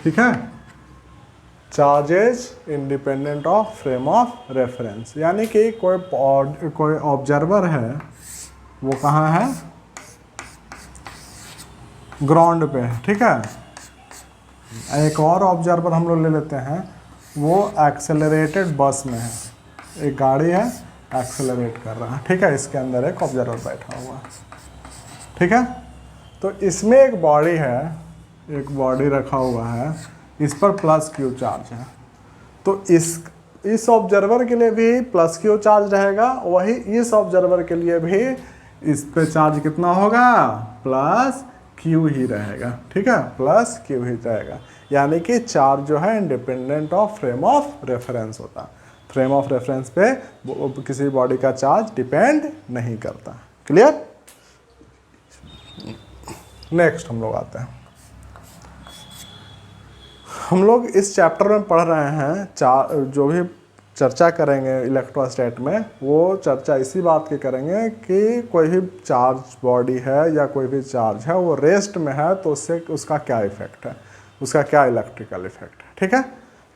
ठीक है? Charges independent of frame of reference, यानी कि कोई ऑब्जर्वर है, वो कहाँ है? ग्राउंड पे है, ठीक है? एक और ऑब्जर्वर हम लोग ले लेते हैं, वो एक्सेलरेटेड बस में है, एक गाड़ी है एक्सेलरेट कर रहा है, ठीक है? इसके अंदर एक ऑब्जर्वर बैठा हुआ है, ठीक है? तो इसमें एक बॉडी है, एक बॉडी रखा हुआ है, इस पर प्लस क्यू चार्ज है, तो इस ऑब्जर्वर के लिए भी प्लस क्यू चार्ज रहेगा, वही इस ऑब्जर्वर के लिए भी इस पे चार्ज कितना होगा? प्लस क्यू ही रहेगा, ठीक है? प्लस क्यू ही रहेगा, यानी कि चार्ज जो है independent of frame of reference होता है। फ्रेम ऑफ रेफरेंस पे किसी बॉडी का चार्ज डिपेंड नहीं करता। क्लियर? नेक्स्ट हम लोग आते हैं, हम लोग इस चैप्टर में पढ़ रहे हैं जो भी चर्चा करेंगे इलेक्ट्रोस्टैट में, वो चर्चा इसी बात की करेंगे कि कोई भी चार्ज बॉडी है या कोई भी चार्ज है वो रेस्ट में है तो उससे उसका क्या इफेक्ट है, उसका क्या इलेक्ट्रिकल इफेक्ट है, ठीक है?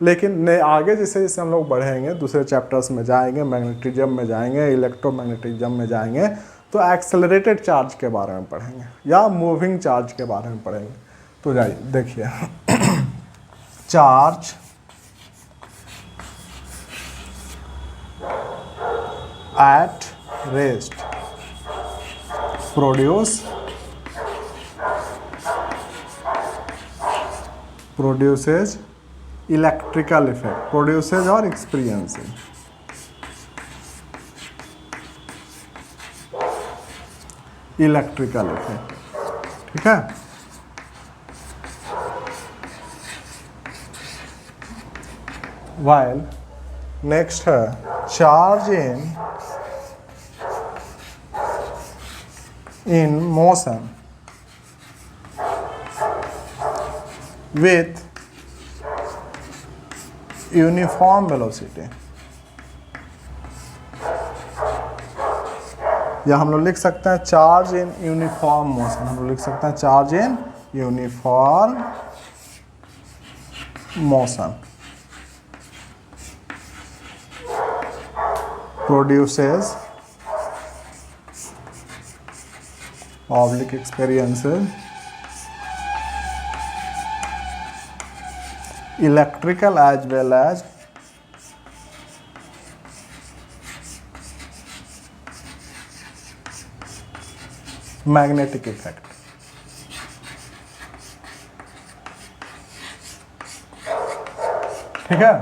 लेकिन आगे जैसे जैसे हम लोग बढ़ेंगे, दूसरे चैप्टर्स में जाएंगे, मैग्नेटिज्म में जाएंगे, इलेक्ट्रोमैग्नेटिज्म में जाएंगे, तो एक्सेलरेटेड चार्ज के बारे में पढ़ेंगे या मूविंग चार्ज के बारे में पढ़ेंगे। तो जाइए देखिए, charge at rest produces electrical effect, produces or experiencing electrical effect, ठीक है? while next है charge in motion with uniform velocity, या हम लोग लिख सकते हैं चार्ज इन यूनिफॉर्म मोशन, हम लोग लिख सकते हैं charge in uniform motion produces oblique experiences electrical as well as magnetic effect। ठीक है?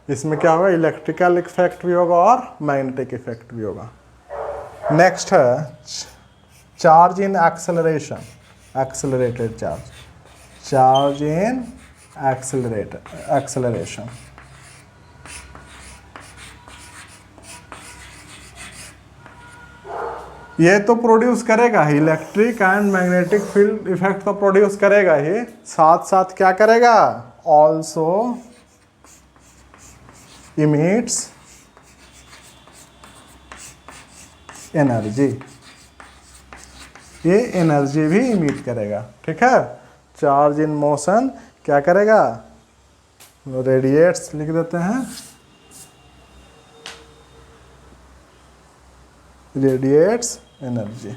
इसमें क्या होगा? इलेक्ट्रिकल इफेक्ट भी होगा और मैग्नेटिक इफेक्ट भी होगा। नेक्स्ट है charge in acceleration, accelerated charge, charge in acceleration. ये तो प्रोड्यूस करेगा ही, electric and magnetic field effect तो प्रोड्यूस करेगा ही, साथ साथ क्या करेगा, ऑल्सो इमिट्स एनर्जी, ये एनर्जी भी इमिट करेगा। ठीक है, चार्ज इन मोशन क्या करेगा, रेडिएट्स लिख देते हैं, रेडिएट्स एनर्जी।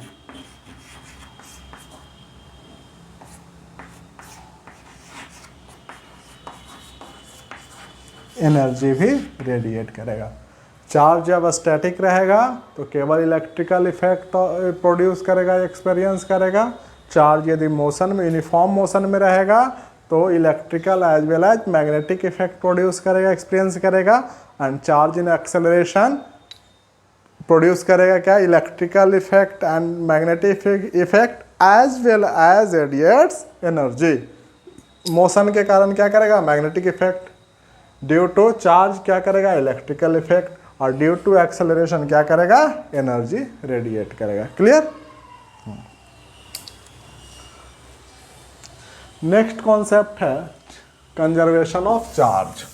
एनर्जी भी रेडिएट करेगा। चार्ज जब स्टैटिक रहेगा तो केवल इलेक्ट्रिकल इफेक्ट प्रोड्यूस करेगा, एक्सपीरियंस करेगा। चार्ज यदि मोशन में, यूनिफॉर्म मोशन में रहेगा तो electrical as well as magnetic effect produce करेगा, एक्सपीरियंस करेगा। And charge in acceleration produce करेगा क्या, electrical effect and magnetic effect as well as radiates energy. Motion के कारण क्या करेगा, magnetic effect, due to charge क्या करेगा, इलेक्ट्रिकल इफेक्ट, और ड्यू टू एक्सेलरेशन क्या करेगा, एनर्जी रेडिएट करेगा। क्लियर। नेक्स्ट कॉन्सेप्ट है conservation of charge.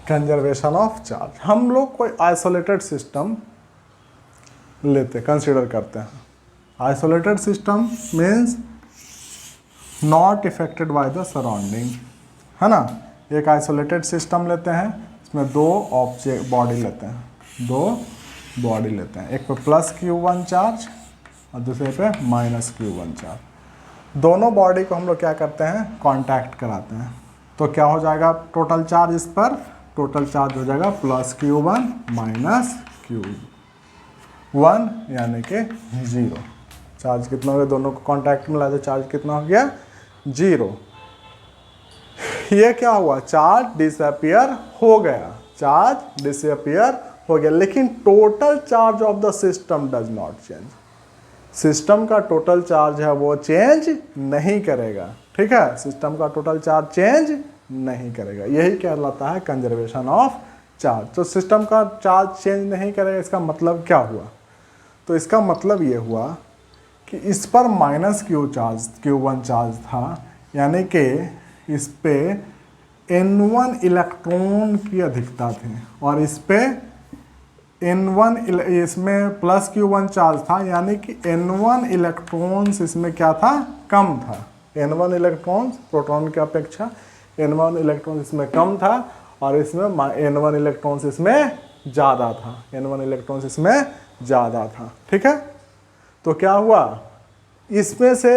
Conservation of charge, हम लोग कोई आइसोलेटेड सिस्टम लेते, कंसीडर करते हैं। Isolated system means not affected by the surrounding, है ना। एक आइसोलेटेड सिस्टम लेते हैं, इसमें दो ऑब्जेक्ट बॉडी लेते हैं, दो बॉडी लेते हैं, एक पे प्लस Q1 चार्ज और दूसरे पे माइनस Q1 चार्ज। दोनों बॉडी को हम लोग क्या करते हैं, कांटेक्ट कराते हैं। तो क्या हो जाएगा टोटल चार्ज, इस पर टोटल चार्ज हो जाएगा प्लस Q1 माइनस Q1 यानी कि 0। चार्ज कितना हो गया, दोनों को कांटेक्ट में लाए तो चार्ज कितना हो गया, 0। ये क्या हुआ, चार्ज डिसअपियर हो गया, चार्ज डिसअपियर हो गया, लेकिन total charge of the system does not change. System का टोटल चार्ज है वो चेंज नहीं करेगा। ठीक है, सिस्टम का टोटल चार्ज चेंज नहीं करेगा, यही कहलाता है कंजर्वेशन ऑफ चार्ज। तो सिस्टम का चार्ज चेंज नहीं करेगा, इसका मतलब क्या हुआ, तो इसका मतलब ये हुआ कि इस पर माइनस Q1 चार्ज था, यानी कि इस पे N1 इलेक्ट्रॉन की अधिकता थी, और इस पे N1 इसमें प्लस Q1 चार्ज था, यानी कि N1 इलेक्ट्रॉन्स इसमें क्या था, कम था। N1 इलेक्ट्रॉन्स प्रोटॉन की अपेक्षा N1 इलेक्ट्रॉन्स इसमें कम था, और इसमें N1 इलेक्ट्रॉन्स इसमें ज़्यादा था, N1 इलेक्ट्रॉन्स इसमें ज़्यादा था। ठीक है, तो क्या हुआ, इसमें से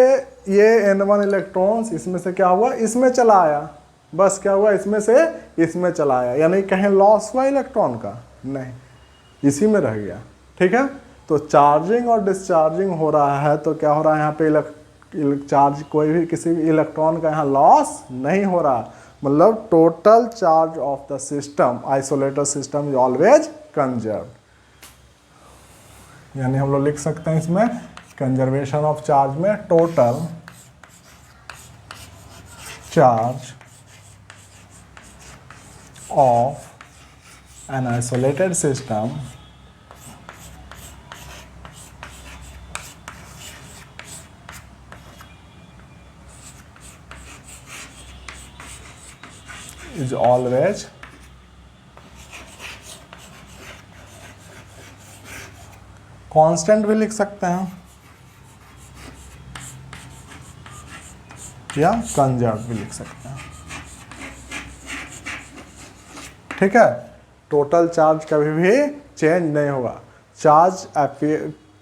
ये N1 इलेक्ट्रॉन्स इसमें से क्या हुआ, इसमें चला आया, बस क्या हुआ, इसमें से इसमें चला आया, यानी कहीं लॉस हुआ इलेक्ट्रॉन का नहीं, इसी में रह गया। ठीक है, तो चार्जिंग और डिस्चार्जिंग हो रहा है, तो क्या हो रहा है यहाँ पे, चार्ज कोई भी किसी भी इलेक्ट्रॉन का यहाँ लॉस नहीं हो रहा, मतलब total charge of the system, isolated system is always conserve. यानी हम लोग लिख सकते हैं इसमें कंजर्वेशन ऑफ चार्ज में total charge of an isolated system is always constant भी लिख सकते हैं या कंजर्व भी लिख सकते हैं। ठीक है, टोटल चार्ज कभी भी चेंज नहीं होगा।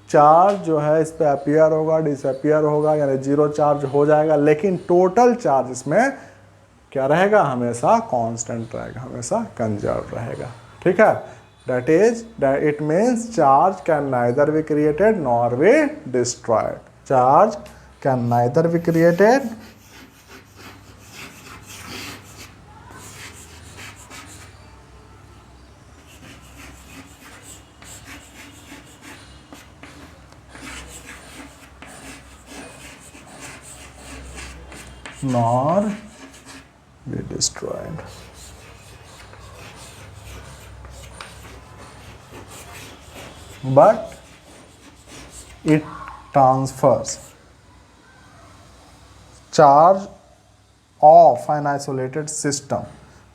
चार्ज जो है इस पे अपीयर होगा, डिसअपीयर होगा, यानी जीरो चार्ज हो जाएगा, लेकिन टोटल चार्ज इसमें क्या रहेगा, हमेशा कांस्टेंट रहेगा, हमेशा कंजर्व रहेगा। ठीक है, that is it means charge can neither be created nor be destroyed. Charge can neither be created nor be destroyed. But it transfers charge of an isolated system.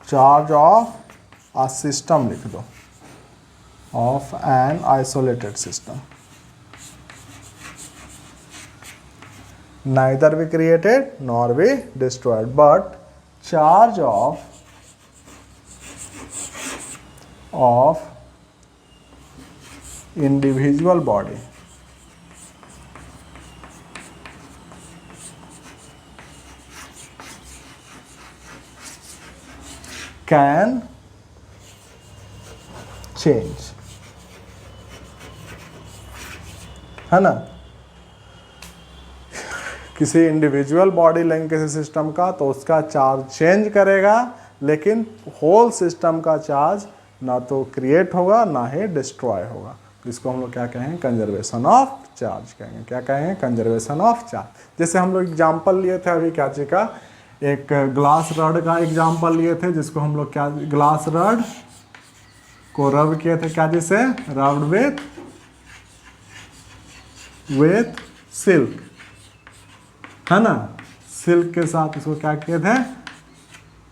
Charge of a system लिख दो, of an isolated system. Neither be created nor be destroyed, but charge of individual body can change, है ना। किसी individual body लेंगे किसी system का तो उसका चार्ज चेंज करेगा, लेकिन होल सिस्टम का चार्ज ना तो क्रिएट होगा ना ही डिस्ट्रॉय होगा। इसको हम लोग क्या कहेंगे, कंजर्वेशन ऑफ चार्ज कहेंगे। क्या कहेंगे, कंजर्वेशन ऑफ चार्ज। जैसे हम लोग एग्जांपल लिए थे अभी क्या चीज का, एक ग्लास रड का एग्जांपल लिए थे, जिसको हम लोग क्या, ग्लास रड को रब किए थे क्या, जिसे रब्ड विथ सिल्क, है ना, सिल्क के साथ इसको क्या किए थे,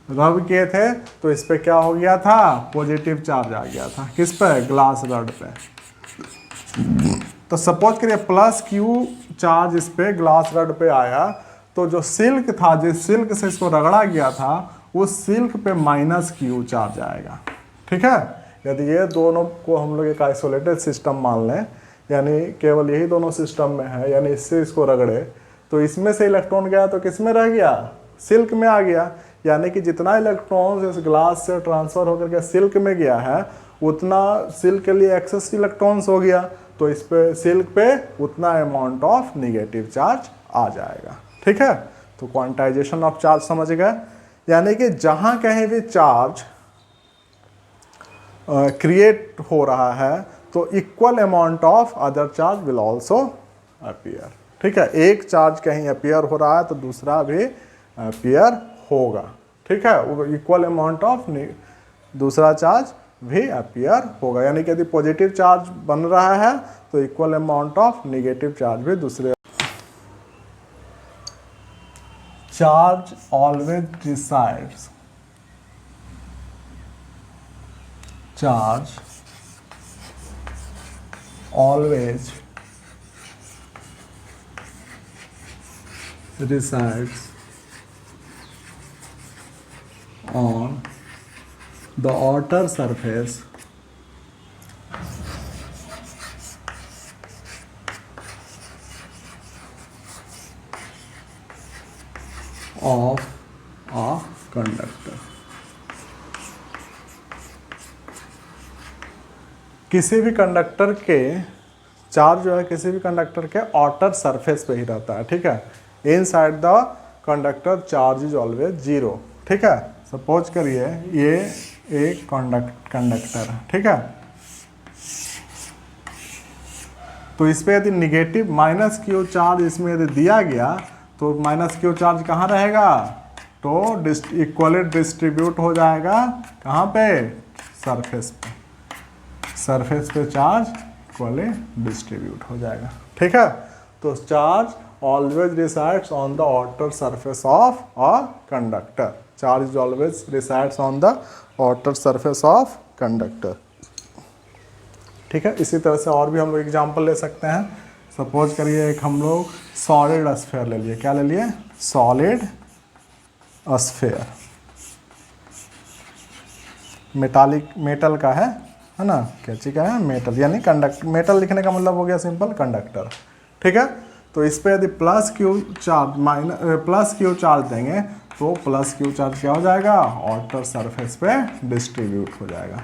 रब किए थे, तो इस पे क्या हो गया था, पॉजिटिव चार्ज आ गया था, किस पे, ग्लास रड पे। तो सपोज करिए प्लस क्यू चार्ज इस पे ग्लास रड पे आया, तो जो सिल्क था, जिस सिल्क से इसको रगड़ा गया था, उस सिल्क पे माइनस क्यू चार्ज आएगा। ठीक है, यदि ये दोनों को हम लोग एक आइसोलेटेड सिस्टम मान लें, यानी केवल यही दोनों सिस्टम में है, यानी इससे इसको रगड़े तो इसमें से इलेक्ट्रॉन गया तो किस में रह गया, सिल्क में आ गया, यानी कि जितना इलेक्ट्रॉन इस ग्लास से ट्रांसफर होकर के सिल्क में गया है, उतना सिल्क के लिए एक्सेस इलेक्ट्रॉन्स हो गया, तो इस पे सिल्क पे उतना अमाउंट ऑफ निगेटिव चार्ज आ जाएगा। ठीक है, तो क्वांटाइजेशन ऑफ चार्ज समझ गए, यानी कि जहां कहीं भी चार्ज क्रिएट हो रहा है तो equal amount of other charge will also appear. ठीक है, एक चार्ज कहीं अपीयर हो रहा है तो दूसरा भी अपीयर होगा। ठीक है, वो इक्वल अमाउंट ऑफ दूसरा चार्ज भी अपीयर होगा, यानी कि यदि पॉजिटिव चार्ज बन रहा है तो equal amount of negative charge भी दूसरे। Charge always resides, charge always resides on the outer surface of a conductor। किसी भी कंडक्टर के चार्ज जो है किसी भी कंडक्टर के आउटर सरफेस पे ही रहता है। ठीक है, inside the conductor charge is always zero. ठीक है, सपोज करिए ये एक कंडक्टर है। ठीक है, तो इस पे यदि निगेटिव माइनस क्यू चार्ज इसमें यदि दिया गया तो माइनस क्यू चार्ज कहाँ रहेगा, तो इक्वली डिस्ट्रीब्यूट हो जाएगा कहाँ पे, सरफेस पे, सरफेस पे चार्ज इक्वली डिस्ट्रीब्यूट हो जाएगा। ठीक है, तो charge always resides on the outer surface of a conductor। Charge always resides on the outer surface of conductor। ठीक है, इसी तरह से और भी हम लोग एग्जांपल ले सकते हैं। सपोज करिए एक हम लोग सॉलिड स्फीयर ले लिए, क्या ले लिए, सॉलिड स्फीयर। मेटालिक, मेटल का है ना, क्या चीज़ का है, मेटल, यानी कंडक्टर। मेटल लिखने का मतलब हो गया सिंपल कंडक्टर, ठीक है। तो इस पे यदि प्लस क्यू चार्ज देंगे तो प्लस क्यू चार्ज क्या हो जाएगा, आउटर सरफेस पे डिस्ट्रीब्यूट हो जाएगा।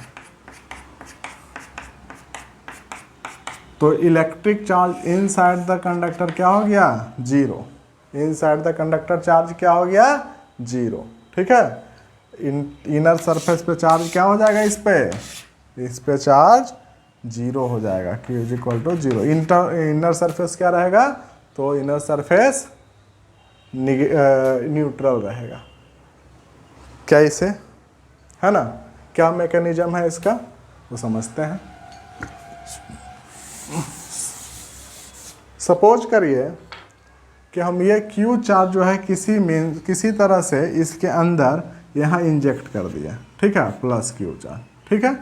तो electric charge inside the conductor क्या हो गया, zero. Inside the conductor charge क्या हो गया, जीरो, ठीक है। इनर सरफेस पे चार्ज क्या हो जाएगा, इस पे चार्ज जीरो हो जाएगा, Q is equal to zero. Inner surface क्या रहेगा, तो इनर सरफेस न्यूट्रल रहेगा। क्या इसे, है ना, क्या मैकेनिज्म है इसका, वो समझते हैं। सपोज करिए कि हम ये Q चार्ज जो है किसी तरह से इसके अंदर यहाँ इंजेक्ट कर दिया, ठीक है, प्लस Q चार्ज, ठीक है।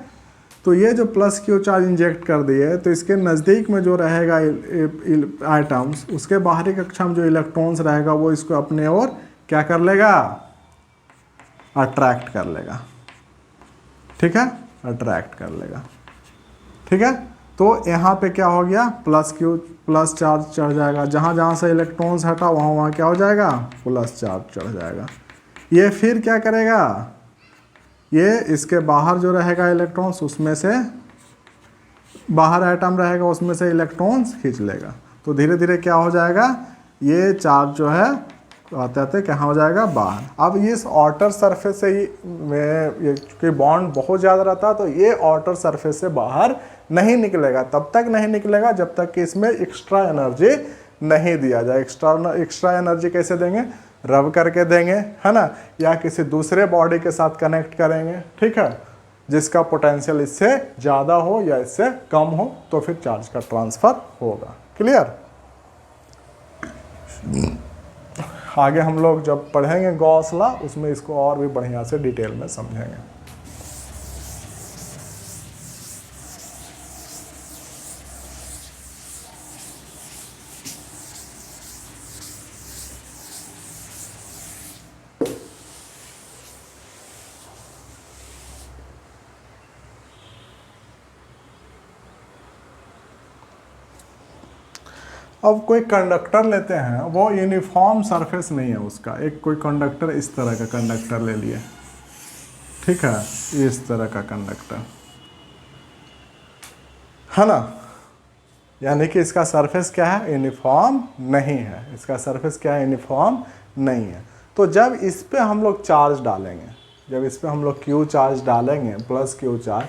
तो ये जो प्लस Q चार्ज इंजेक्ट कर दिए तो इसके नज़दीक में जो रहेगा आइटम्स, उसके बाहरी कक्षा में जो इलेक्ट्रॉन्स रहेगा वो इसको अपने ओर क्या कर लेगा, अट्रैक्ट कर लेगा, ठीक है, अट्रैक्ट कर लेगा, ठीक है। तो यहाँ पे क्या हो गया, प्लस चार्ज चढ़ जाएगा, जहाँ जहाँ से इलेक्ट्रॉन्स हटा वहाँ क्या हो जाएगा, प्लस चार्ज चढ़ जाएगा। ये फिर क्या करेगा, ये इसके बाहर जो रहेगा इलेक्ट्रॉन्स, उसमें से बाहर एटम रहेगा उसमें से इलेक्ट्रॉन्स खींच लेगा। तो धीरे धीरे क्या हो जाएगा, ये चार्ज जो है आते आते क्या हो जाएगा, बाहर। अब ये इस आउटर सरफेस से ही में ये चूँकि बॉन्ड बहुत ज़्यादा रहता है तो ये आउटर सरफेस से बाहर नहीं निकलेगा, तब तक नहीं निकलेगा जब तक कि इसमें एक्स्ट्रा एनर्जी नहीं दिया जाए। एक्स्ट्रा एनर्जी कैसे देंगे, रब करके देंगे, है ना, या किसी दूसरे बॉडी के साथ कनेक्ट करेंगे, ठीक है, जिसका पोटेंशियल इससे ज़्यादा हो या इससे कम हो, तो फिर चार्ज का ट्रांसफ़र होगा। क्लियर। आगे हम लोग जब पढ़ेंगे गॉस लॉ, उसमें इसको और भी बढ़िया से डिटेल में समझेंगे। अब कोई कंडक्टर लेते हैं, वो यूनिफॉर्म सरफेस नहीं है उसका, एक कोई कंडक्टर इस तरह का कंडक्टर ले लिए, ठीक है, इस तरह का कंडक्टर, है ना, यानी कि इसका सरफेस क्या है, यूनिफॉर्म नहीं है, इसका सरफेस क्या है, यूनिफॉर्म नहीं है। तो जब इस पे हम लोग चार्ज डालेंगे, जब इस पे हम लोग Q चार्ज डालेंगे, प्लस Q चार्ज,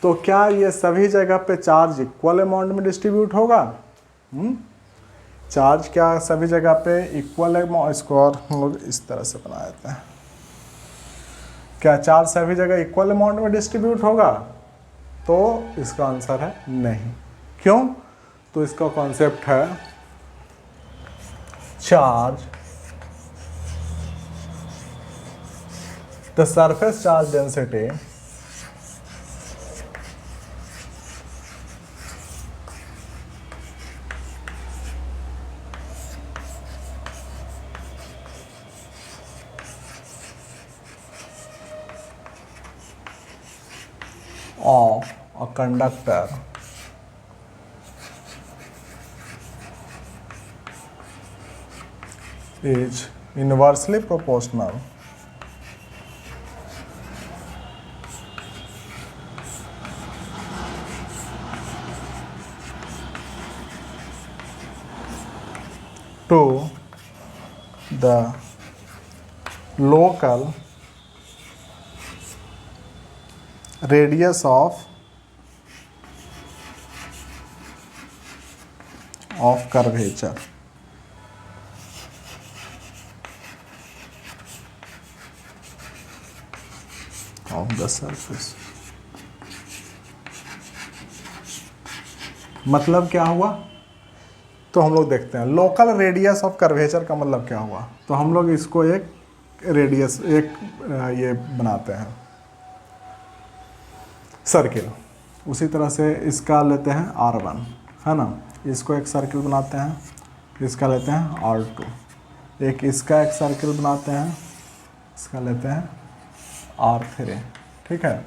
तो क्या ये सभी जगह पे चार्ज इक्वल अमाउंट में डिस्ट्रीब्यूट होगा, चार्ज क्या सभी जगह पे इक्वल है, इसको और हम लोग इस तरह से बना देते हैं, क्या चार्ज सभी जगह इक्वल अमाउंट में डिस्ट्रीब्यूट होगा, तो इसका आंसर है नहीं। क्यों, तो इसका कॉन्सेप्ट है charge, the surface charge density of a conductor is inversely proportional to the local radius of curvature of the surface। मतलब क्या हुआ, तो हम लोग देखते हैं लोकल रेडियस ऑफ कर्वेचर का मतलब क्या हुआ। तो हम लोग इसको एक रेडियस, एक ये बनाते हैं सर्किल, उसी तरह से इसका लेते हैं R1, है ना, इसको एक सर्किल बनाते हैं, इसका लेते हैं R2, एक इसका एक सर्किल बनाते हैं, इसका लेते हैं R3, ठीक है।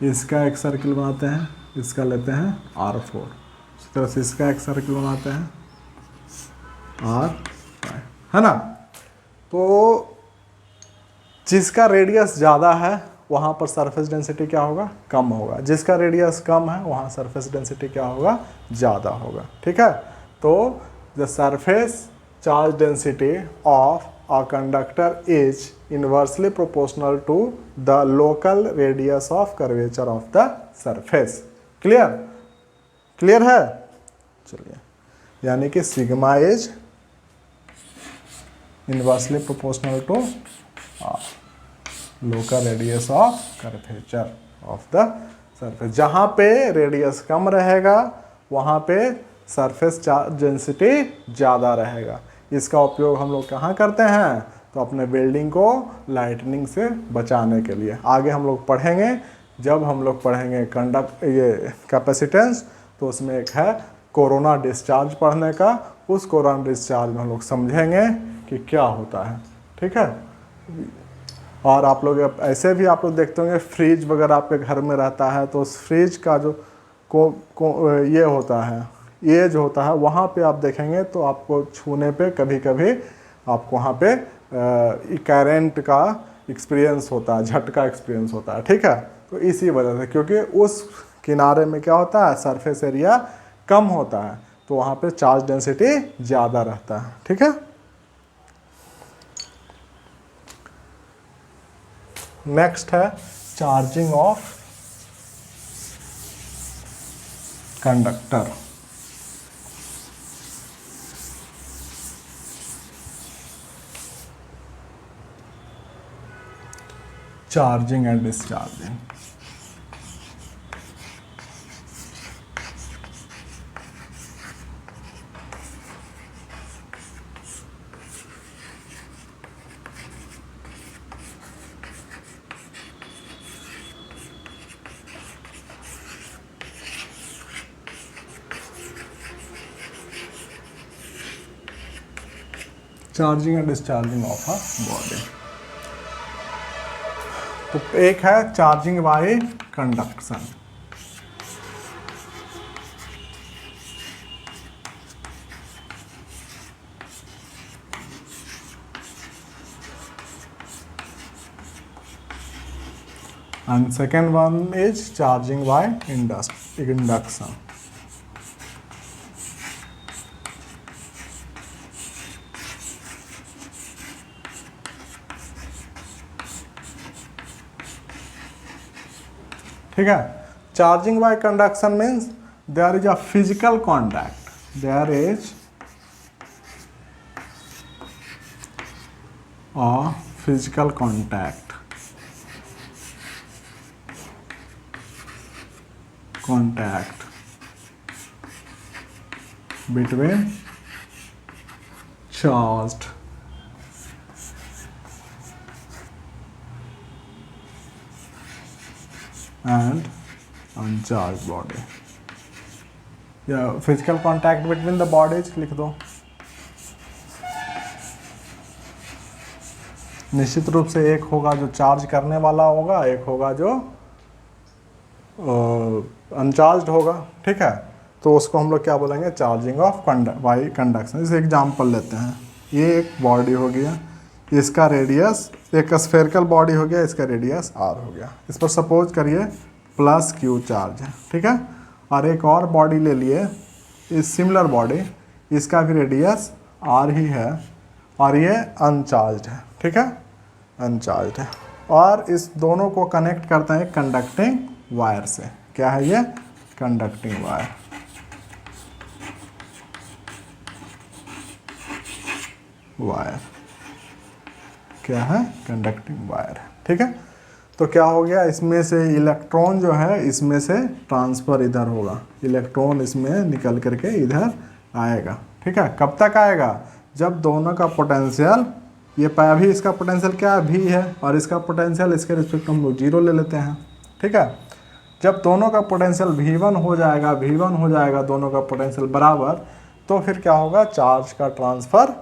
इसका एक सर्किल बनाते हैं, इसका लेते हैं R4, इसी तरह से इसका एक सर्किल बनाते हैं R5, है ना। तो जिसका रेडियस ज़्यादा है वहाँ पर सरफेस डेंसिटी क्या होगा, कम होगा, जिसका रेडियस कम है वहाँ सरफेस डेंसिटी क्या होगा, ज़्यादा होगा, ठीक है। तो the surface charge density of a conductor is inversely proportional to the local radius of curvature of the surface। Clear, clear है। चलिए, यानी कि sigma is inversely proportional to local radius of curvature of the surface. जहाँ पे radius कम रहेगा वहाँ पे surface charge density ज़्यादा रहेगा। इसका उपयोग हम लोग कहाँ करते हैं, तो अपने बिल्डिंग को लाइटनिंग से बचाने के लिए। आगे हम लोग पढ़ेंगे, जब हम लोग पढ़ेंगे ये कैपेसिटेंस, तो उसमें एक है कोरोना डिस्चार्ज पढ़ने का। उस कोरोना डिस्चार्ज में हम लोग समझेंगे कि क्या होता है, ठीक है। और आप लोग ऐसे भी आप लोग देखते होंगे फ्रिज वगैरह आपके घर में रहता है, तो उस फ्रिज का जो ये होता है, ये जो होता है, वहाँ पे आप देखेंगे तो आपको छूने पे कभी कभी आपको वहाँ पे करंट का एक्सपीरियंस होता है, झटका एक्सपीरियंस होता है, ठीक है। तो इसी वजह से, क्योंकि उस किनारे में क्या होता है, सरफेस एरिया कम होता है, तो वहाँ पे चार्ज डेंसिटी ज़्यादा रहता है, ठीक है। नेक्स्ट है charging of conductor. Charging and discharging. Charging and discharging of a body. तो एक है charging by conduction. And second one is charging by induction। ठीक है। Charging by conduction means there is a physical contact, there is a physical contact between charged and uncharged body, या physical contact between the bodies लिख दो। निश्चित रूप से एक होगा जो चार्ज करने वाला होगा, एक होगा जो अनचार्ज्ड होगा, ठीक है। तो उसको हम लोग क्या बोलेंगे, चार्जिंग ऑफ बाय कंडक्शन। जैसे एग्जांपल लेते हैं, ये एक बॉडी हो गया, इसका रेडियस एक स्फेरिकल बॉडी हो गया, इसका रेडियस r हो गया। इस पर सपोज करिए प्लस q चार्ज है, ठीक है। और एक और बॉडी ले लिए, इस सिमिलर बॉडी, इसका भी रेडियस r ही है और ये अनचार्ज्ड है, ठीक है, अनचार्ज्ड है। और इस दोनों को कनेक्ट करते हैं कंडक्टिंग वायर से। क्या है ये, कंडक्टिंग वायर। क्या है, कंडक्टिंग वायर, ठीक है। तो क्या हो गया, इसमें से इलेक्ट्रॉन जो है इसमें से ट्रांसफ़र इधर होगा, इलेक्ट्रॉन इसमें निकल करके इधर आएगा, ठीक है। कब तक आएगा, जब दोनों का पोटेंशियल, ये अभी इसका पोटेंशियल क्या है, v है, और इसका पोटेंशियल इसके रिस्पेक्ट हम लोग 0 ले लेते हैं, ठीक है। जब दोनों का पोटेंशियल v1 हो जाएगा, दोनों का पोटेंशियल बराबर, तो फिर क्या होगा, चार्ज का ट्रांसफ़र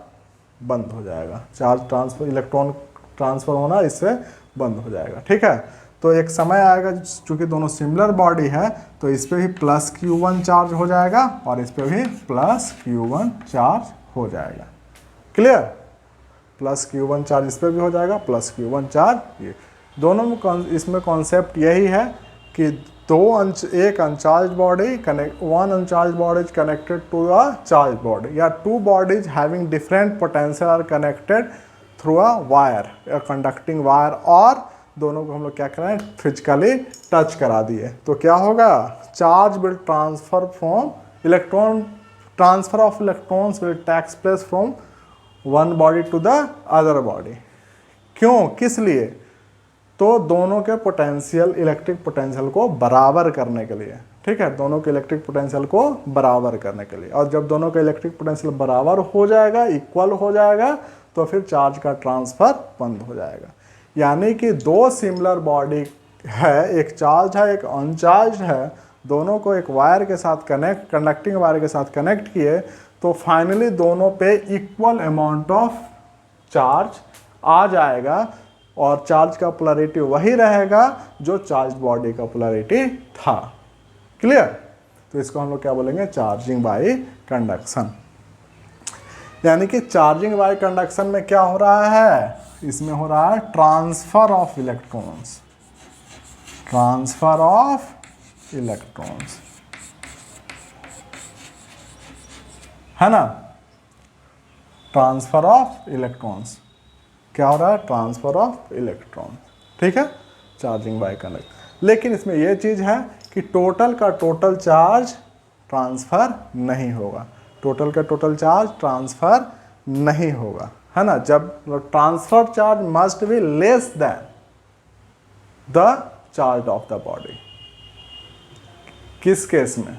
बंद हो जाएगा, चार्ज ट्रांसफ़र, इलेक्ट्रॉन ट्रांसफ़र होना इससे बंद हो जाएगा, ठीक है। तो एक समय आएगा चूंकि दोनों सिमिलर बॉडी है तो इस पे भी प्लस Q1 चार्ज हो जाएगा और इस पे भी प्लस Q1 चार्ज हो जाएगा। क्लियर? प्लस Q1 चार्ज इस पे भी हो जाएगा, प्लस Q1 चार्ज ये दोनों में। इसमें कॉन्सेप्ट यही है कि एक uncharge body one uncharge body is connected to a charge body, या two bodies having different potential are connected through a wire, conducting wire, और दोनों को हम लोग क्या करें, फिजिकली टच करा दिए तो क्या होगा, charge will transfer from electron, transfer of electrons will takes place from one body to the other body. क्यों, किस लिए? तो दोनों के पोटेंशियल, इलेक्ट्रिक पोटेंशियल को बराबर करने के लिए। ठीक है, दोनों के इलेक्ट्रिक पोटेंशियल को बराबर करने के लिए। और जब दोनों का इलेक्ट्रिक पोटेंशियल बराबर हो जाएगा, इक्वल हो जाएगा, तो फिर चार्ज का ट्रांसफर बंद हो जाएगा। यानी कि दो सिमिलर बॉडी है, एक चार्ज है एक अनचार्ज है, दोनों को एक वायर के साथ कंडक्टिंग वायर के साथ कनेक्ट किए तो फाइनली दोनों पे इक्वल अमाउंट ऑफ चार्ज आ जाएगा और चार्ज का पोलैरिटी वही रहेगा जो चार्ज बॉडी का पोलैरिटी था। क्लियर? तो इसको हम लोग क्या बोलेंगे, चार्जिंग बाय कंडक्शन। यानी कि चार्जिंग बाय कंडक्शन में क्या हो रहा है, इसमें हो रहा है transfer of electrons, transfer of electrons, है ना, ट्रांसफर ऑफ इलेक्ट्रॉन्स। क्या हो रहा है, ट्रांसफर ऑफ इलेक्ट्रॉन। ठीक है, चार्जिंग बाय कंडक्शन। लेकिन इसमें यह चीज है कि टोटल का टोटल चार्ज ट्रांसफर नहीं होगा, टोटल का टोटल चार्ज ट्रांसफर नहीं होगा, है ना। जब transfer charge must be less than the charge of the body. किस केस में,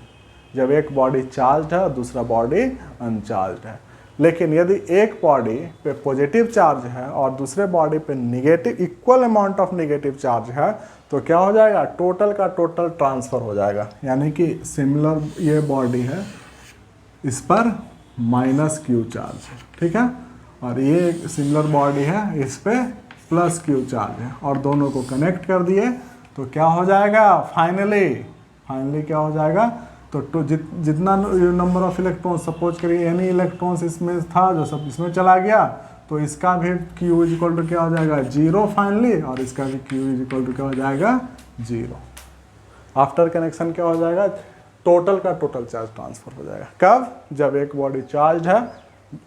जब एक बॉडी चार्ज है और दूसरा बॉडी अनचार्ज है। लेकिन यदि एक बॉडी पे पॉजिटिव चार्ज है और दूसरे बॉडी पे negative, equal amount of negative charge है, तो क्या हो जाएगा, टोटल का टोटल ट्रांसफर हो जाएगा। यानी कि सिमिलर ये बॉडी है, इस पर माइनस Q चार्ज है, ठीक है, और ये एक सिमिलर बॉडी है, इस पे प्लस Q चार्ज है, और दोनों को कनेक्ट कर दिए तो क्या हो जाएगा, फाइनली क्या हो जाएगा, तो जितना नंबर ऑफ इलेक्ट्रॉन, सपोज करिए एनी इलेक्ट्रॉन्स इसमें था जो सब इसमें चला गया, तो इसका भी Q इक्वल टू क्या हो जाएगा, 0 फाइनली, और इसका भी Q इक्वल टू क्या हो जाएगा, 0। आफ्टर कनेक्शन क्या हो जाएगा, टोटल का टोटल चार्ज ट्रांसफर हो जाएगा। कब, जब एक बॉडी चार्ज है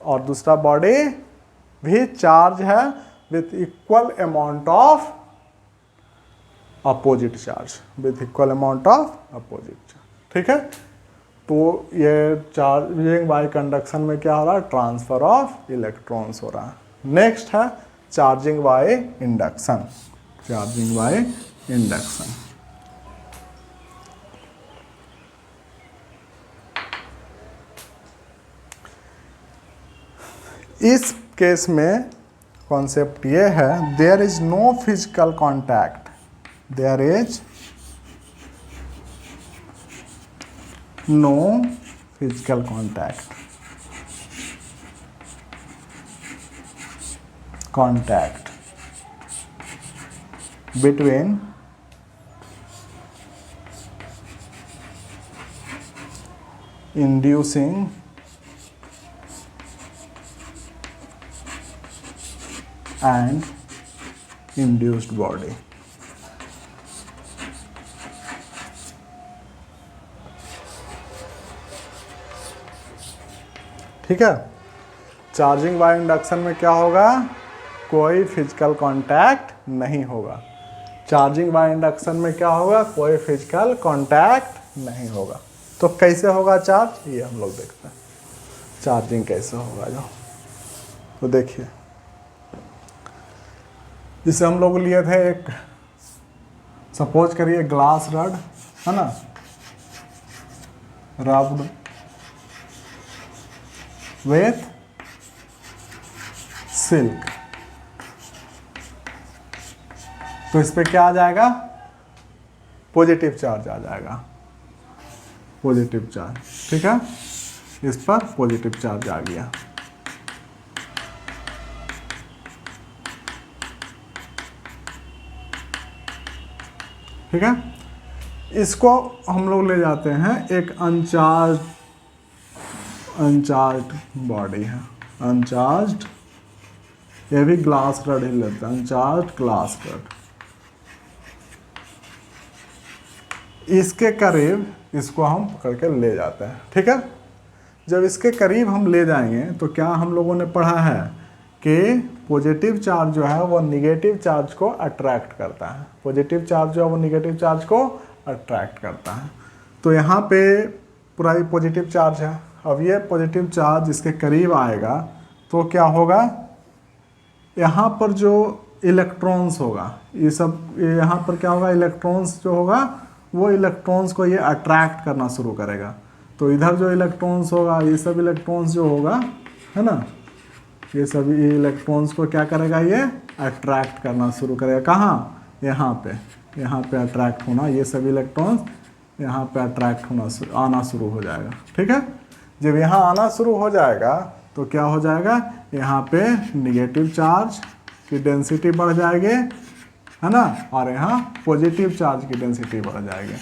और दूसरा बॉडी भी चार्ज है with equal amount of opposite charge, with equal amount of opposite charge. ठीक है, तो ये चार्जिंग बाय कंडक्शन में क्या हो रहा है, ट्रांसफर ऑफ इलेक्ट्रॉन्स हो रहा है। नेक्स्ट है charging by induction, charging by induction. इस केस में कॉन्सेप्ट ये है, there is no physical contact, there is no physical contact between inducing and induced body। ठीक है, चार्जिंग बाय इंडक्शन में क्या होगा, कोई फिजिकल कांटेक्ट नहीं होगा। चार्जिंग बाय इंडक्शन में क्या होगा, कोई फिजिकल कांटेक्ट नहीं होगा। तो कैसे होगा चार्ज, ये हम लोग देखते हैं चार्जिंग कैसे होगा जो। तो देखिए, जिसे हम लोग लिए थे, एक सपोज करिए ग्लास रड है ना, रब्ड विथ सिल्क, तो इस पे क्या आ जाएगा, पॉजिटिव चार्ज आ जाएगा, पॉजिटिव चार्ज। ठीक है, इस पर पॉजिटिव चार्ज आ गया। ठीक है। इसको हम लोग ले जाते हैं एक अनचार्ज बॉडी है, अनचार्ज, ये भी ग्लास रड ही लेते हैं, अनचार्ज ग्लास रड। इसके करीब इसको हम पकड़ के ले जाते हैं, ठीक है। जब इसके करीब हम ले जाएंगे तो क्या हम लोगों ने पढ़ा है कि पॉजिटिव चार्ज जो है वो निगेटिव चार्ज को अट्रैक्ट करता है, पॉजिटिव चार्ज जो है वो निगेटिव चार्ज को अट्रैक्ट करता है। तो यहाँ पे पूरा ही पॉजिटिव चार्ज है। अब ये पॉजिटिव चार्ज इसके करीब आएगा तो क्या होगा, यहाँ पर जो इलेक्ट्रॉन्स होगा, ये सब यहाँ पर क्या होगा, इलेक्ट्रॉन्स जो होगा वो इलेक्ट्रॉन्स को ये अट्रैक्ट करना शुरू करेगा। तो इधर जो इलेक्ट्रॉन्स होगा, ये सब इलेक्ट्रॉन्स जो होगा, है ना, ये सभी इलेक्ट्रॉन्स को क्या करेगा, ये अट्रैक्ट करना शुरू करेगा। कहाँ, यहाँ पे अट्रैक्ट होना, ये सभी इलेक्ट्रॉन्स यहाँ पे अट्रैक्ट होना आना शुरू हो जाएगा, ठीक है। जब यहाँ आना शुरू हो जाएगा तो क्या हो जाएगा, यहाँ पे निगेटिव चार्ज की डेंसिटी बढ़ जाएगी, है ना, और यहाँ पॉजिटिव चार्ज की डेंसिटी बढ़ जाएगी।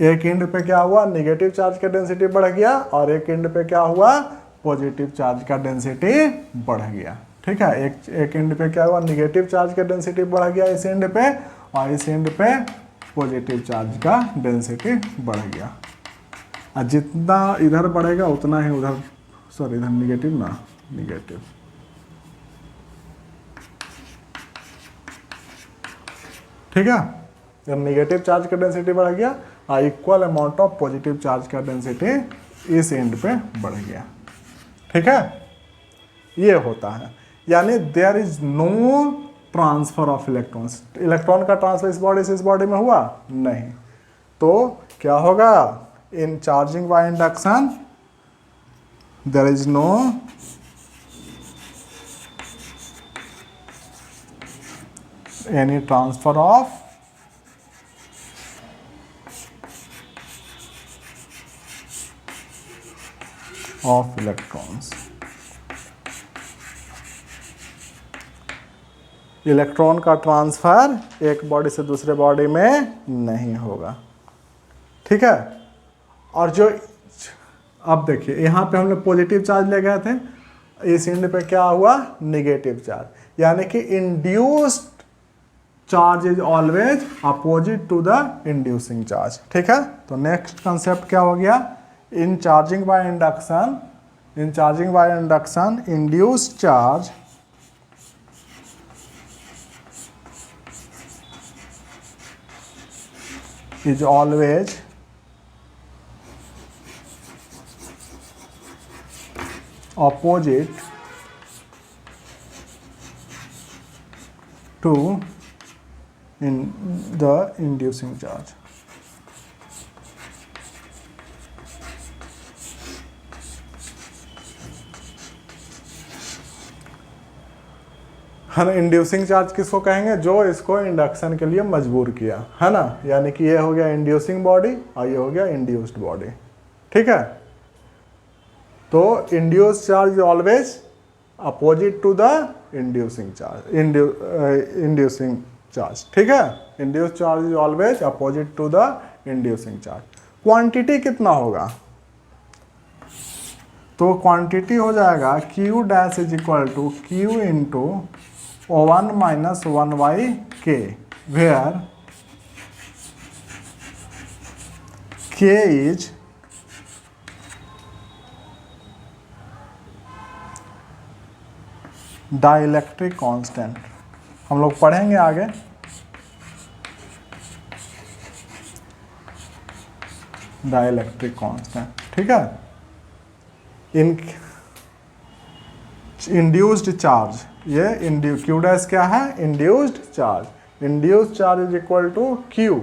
एक एंड पे क्या हुआ, नेगेटिव चार्ज का डेंसिटी बढ़ गया, और एक एंड पे क्या हुआ, पॉजिटिव चार्ज का डेंसिटी बढ़ गया, ठीक है। एक एंड पे क्या हुआ, नेगेटिव चार्ज का डेंसिटी बढ़ गया इस एंड पे, और इस एंड पे पॉजिटिव चार्ज का डेंसिटी बढ़ गया। और जितना इधर बढ़ेगा उतना ही उधर, सॉरी इधर निगेटिव ना, निगेटिव, ठीक है। जब निगेटिव चार्ज का डेंसिटी बढ़ गया, equal amount of positive charge का डेंसिटी इस एंड पे बढ़ गया, ठीक है। ये होता है, यानी there is no transfer of electrons. Electron का ट्रांसफर इस बॉडी से इस बॉडी में हुआ नहीं, तो क्या होगा, in charging by induction there is no any transfer of electrons. Electron का ट्रांसफर एक बॉडी से दूसरे बॉडी में नहीं होगा, ठीक है। और जो अब देखिए यहाँ पे हमने पॉजिटिव चार्ज ले गए थे, इस एंड पे क्या हुआ, नेगेटिव चार्ज, यानी कि induced charge is always opposite to the inducing charge, ठीक है। तो नेक्स्ट कंसेप्ट क्या हो गया, in charging by induction induced charge is always opposite to the inducing charge। है ना, इंड्यूसिंग चार्ज किसको कहेंगे, जो इसको इंडक्शन के लिए मजबूर किया, है ना, यानी कि ये हो गया इंड्यूसिंग बॉडी और ये हो गया इंड्यूस्ड बॉडी, ठीक है। तो induced charge always opposite to the inducing charge, inducing charge, ठीक है। Induced charge is always opposite to the inducing charge. Quantity कितना होगा, तो क्वांटिटी हो जाएगा Q dash is equal to Q into 1 minus 1 by K, where K is dielectric constant. हम लोग पढ़ेंगे आगे, डाइलेक्ट्रिक कांस्टेंट, ठीक है। इन इंड्यूस्ड चार्ज, ये क्यू डैश क्या है, induced charge, induced charge is equal to Q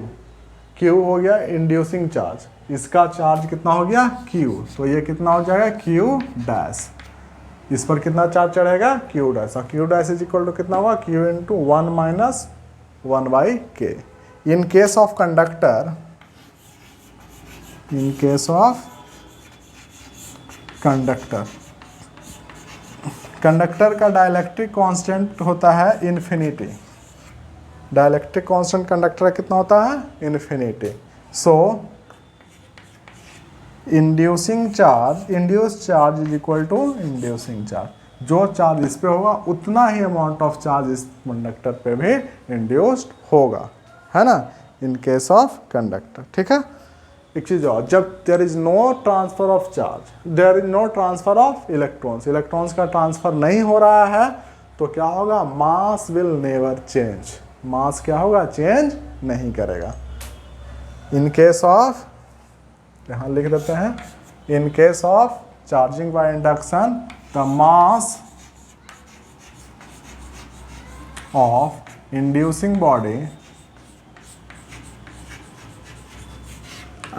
हो गया इंड्यूसिंग चार्ज, इसका चार्ज कितना हो गया क्यू, तो ये कितना हो जाएगा क्यू डैश, इस पर कितना चार्ज चढ़ेगा क्यू डैश, और Q dash is equal to कितना हुआ Q into 1 minus 1 by K. In case of conductor, in case of conductor conductor का डाइलेक्ट्रिक कांस्टेंट होता है इन्फिनिटी। डाइलेक्ट्रिक कांस्टेंट कंडक्टर का कितना होता है? Infinity. So inducing charge, induced charge is equal to inducing charge. जो charge इस पे होगा उतना ही अमाउंट ऑफ चार्ज इस कंडक्टर पे भी इंड्यूस्ड होगा, है ना, इन केस ऑफ कंडक्टर। ठीक है। एक चीज और, जब there is no transfer of charge, there is no transfer of electrons, electrons का ट्रांसफर नहीं हो रहा है तो क्या होगा? Mass will never change. Mass क्या होगा? चेंज नहीं करेगा। इन केस ऑफ, यहां लिख देते हैं, इन case of charging by induction the mass of inducing body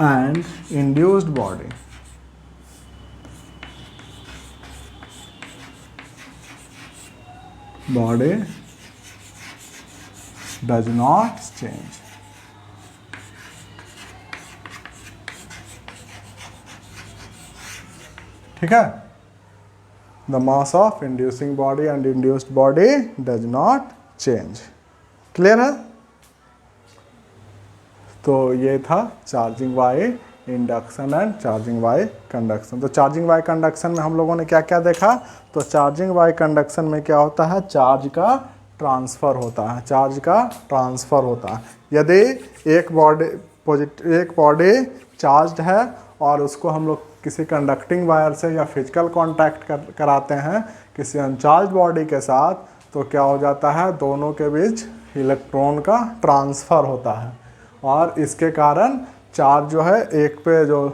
and induced body does not change. ठीक है। The mass of inducing body and induced body does not change. Clear है? तो ये था charging by induction and charging by conduction. तो charging by conduction में हम लोगों ने क्या क्या देखा? तो चार्जिंग बाय कंडक्शन में क्या होता है? चार्ज का ट्रांसफ़र होता है। चार्ज का ट्रांसफ़र होता है। यदि एक बॉडी चार्ज्ड है और उसको हम लोग किसी कंडक्टिंग वायर से या फिजिकल कांटेक्ट कराते हैं किसी अनचार्ज बॉडी के साथ, तो क्या हो जाता है? दोनों के बीच इलेक्ट्रॉन का ट्रांसफ़र होता है और इसके कारण चार्ज जो है, एक पे जो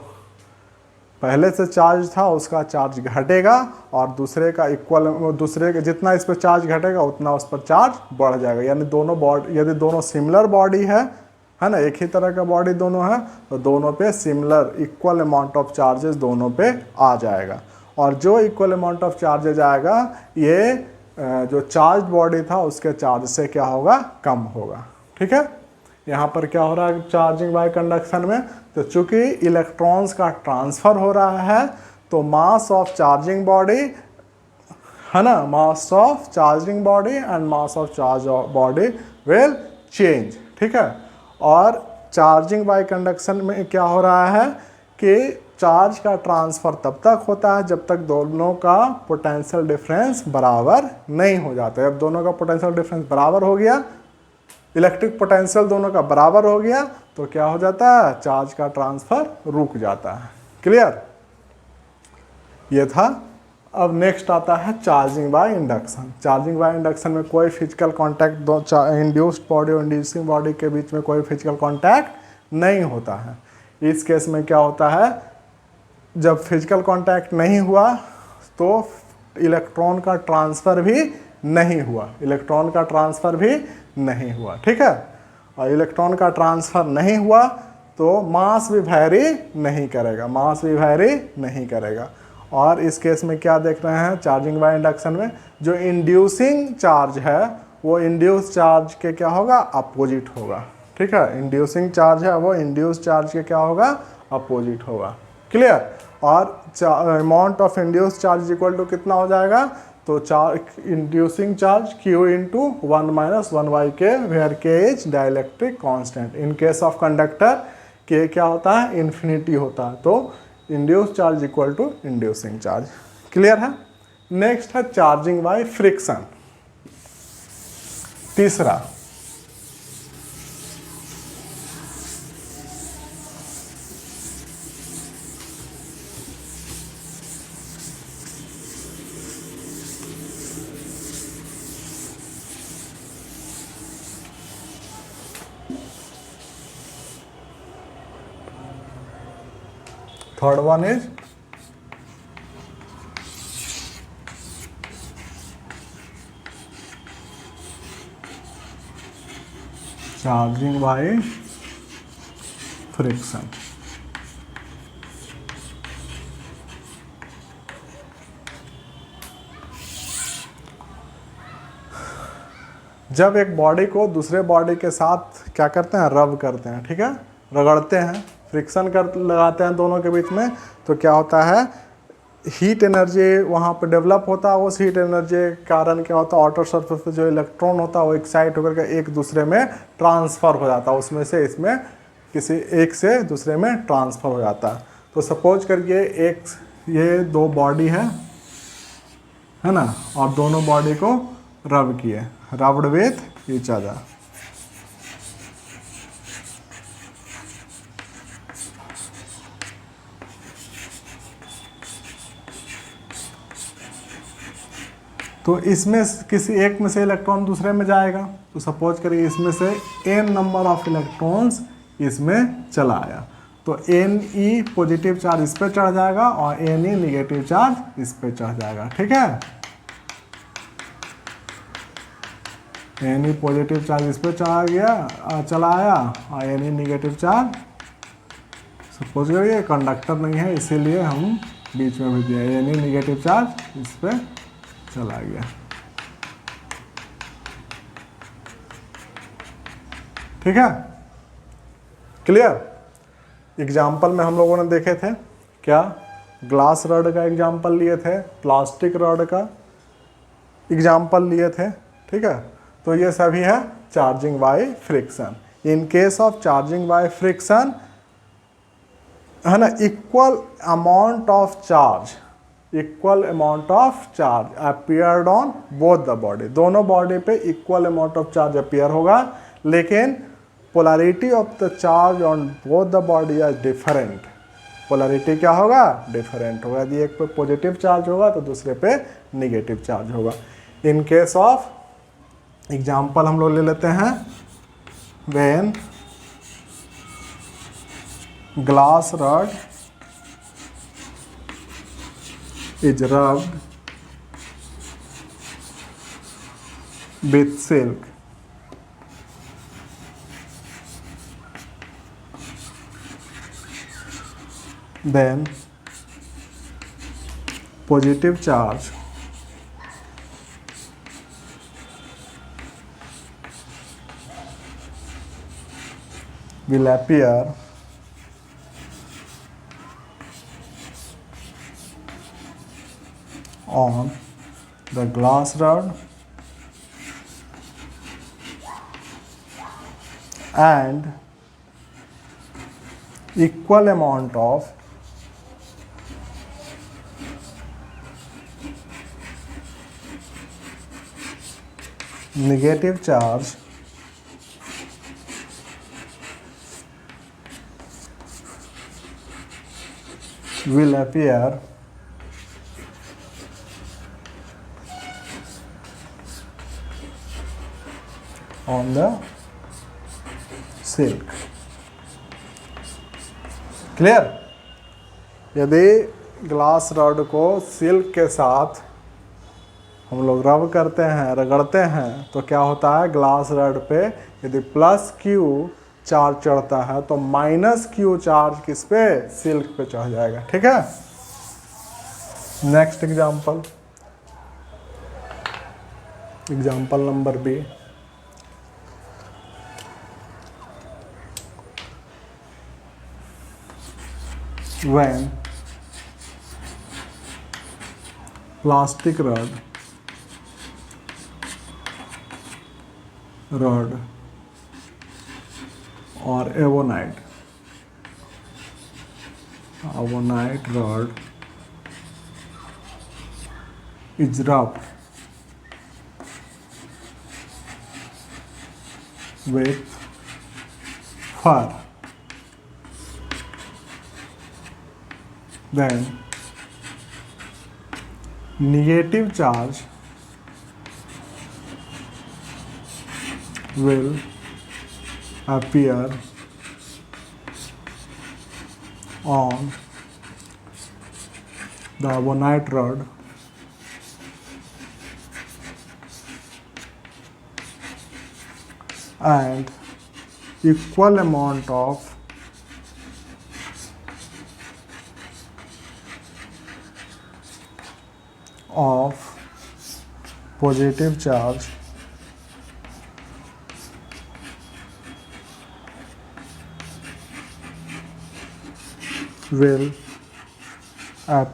पहले से चार्ज था उसका चार्ज घटेगा और दूसरे का इक्वल, दूसरे के जितना इस पर चार्ज घटेगा उतना उस पर चार्ज बढ़ जाएगा। यानी दोनों बॉडी, यदि दोनों सिमिलर बॉडी है ना, एक ही तरह का बॉडी दोनों है, तो दोनों पे similar equal amount of charges दोनों पे आ जाएगा। और जो इक्वल अमाउंट ऑफ चार्जेज आएगा, ये जो चार्ज बॉडी था उसके चार्ज से क्या होगा? कम होगा। ठीक है। यहाँ पर क्या हो रहा है चार्जिंग बाय कंडक्शन में? तो चूंकि इलेक्ट्रॉन्स का ट्रांसफ़र हो रहा है तो मास ऑफ चार्जिंग बॉडी, है ना, mass of charging body and mass of charge body will change. ठीक है। और चार्जिंग बाय कंडक्शन में क्या हो रहा है कि चार्ज का ट्रांसफ़र तब तक होता है जब तक दोनों का पोटेंशियल डिफरेंस बराबर नहीं हो जाता। जब दोनों का पोटेंशियल डिफरेंस बराबर हो गया, इलेक्ट्रिक पोटेंशियल दोनों का बराबर हो गया, तो क्या हो जाता है? चार्ज का ट्रांसफ़र रुक जाता है। क्लियर? ये था। अब नेक्स्ट आता है charging by induction. Charging by induction में कोई फिजिकल कांटेक्ट, दो इंड्यूस्ड बॉडी और इंड्यूसिंग बॉडी के बीच में कोई फिजिकल कांटेक्ट नहीं होता है। इस केस में क्या होता है? जब फिजिकल कांटेक्ट नहीं हुआ तो इलेक्ट्रॉन का ट्रांसफ़र भी नहीं हुआ, इलेक्ट्रॉन का ट्रांसफ़र भी नहीं हुआ। ठीक है। और इलेक्ट्रॉन का ट्रांसफ़र नहीं हुआ तो मास भी वैरी नहीं करेगा, मास भी वैरी नहीं करेगा। और इस केस में क्या देख रहे हैं चार्जिंग बाय इंडक्शन में? जो इंड्यूसिंग चार्ज है वो इंड्यूस चार्ज के क्या होगा? अपोजिट होगा। ठीक है। इंड्यूसिंग चार्ज है वो इंड्यूस चार्ज के क्या होगा? अपोजिट होगा। क्लियर? और amount of induce charge equal to कितना हो जाएगा? तो inducing charge Q into 1 minus 1/k, where K is dielectric constant. In case of conductor K क्या होता है? इन्फिनिटी होता है। तो induce charge equal to inducing charge. Clear है? नेक्स्ट है चार्जिंग बाय फ्रिक्शन। तीसरा, third one is charging by friction. जब एक बॉडी को दूसरे बॉडी के साथ क्या करते हैं? रब करते हैं। ठीक है। रगड़ते हैं, फ्रिक्शन कर लगाते हैं दोनों के बीच में, तो क्या होता है? हीट एनर्जी वहाँ पर डेवलप होता है। उस हीट एनर्जी के कारण क्या होता है, आउटर सरफेस पे जो इलेक्ट्रॉन होता है वो एक्साइट होकर के एक दूसरे में ट्रांसफ़र हो जाता है, उसमें से इसमें किसी एक से दूसरे में ट्रांसफ़र हो जाता है। तो सपोज करिए एक ये दो बॉडी है ना, और दोनों बॉडी को रब किए, रब्ड विथ ईच अदर। तो इसमें किसी एक में से इलेक्ट्रॉन दूसरे में जाएगा। तो सपोज करिए इसमें से n नंबर ऑफ इलेक्ट्रॉन्स इसमें चला आया, तो Ne पॉजिटिव चार्ज इस पे चढ़ जाएगा और Ne निगेटिव चार्ज इस पे चढ़ जाएगा। ठीक है, Ne पॉजिटिव चार्ज इस पे चला आया और Ne निगेटिव चार्ज, सपोज करिए कंडक्टर नहीं है इसीलिए हम बीच में भेज दिया, Ne निगेटिव चार्ज इस पे चला गया। ठीक है, क्लियर। एग्जाम्पल में हम लोगों ने देखे थे क्या, ग्लास रॉड का एग्जाम्पल लिए थे, प्लास्टिक रॉड का एग्जाम्पल लिए थे। ठीक है, तो ये सभी है charging by friction. In case of charging by friction है ना, equal amount of charge appeared on both the body, दोनों बॉडी पे equal amount of charge appear होगा, लेकिन polarity of the charge on both the body are different. Polarity क्या होगा, different होगा। यदि एक पे पॉजिटिव चार्ज होगा तो दूसरे पे निगेटिव चार्ज होगा। इन केस ऑफ एग्जाम्पल हम लोग ले लेते हैं, when glass rod is rubbed with silk, then positive charge will appear on the glass rod and equal amount of negative charge will appear on the silk। Clear. यदि glass rod को silk के साथ हम लोग रब करते हैं, रगड़ते हैं, तो क्या होता है, ग्लास रॉड पे यदि प्लस क्यू चार्ज चढ़ता है तो माइनस क्यू चार्ज किस पे, सिल्क पे चढ़ जाएगा। ठीक है, next example, example number B, when plastic rod or avonite rod is rubbed with fur, then negative charge will appear on the avonite rod and equal amount of positive charge will appear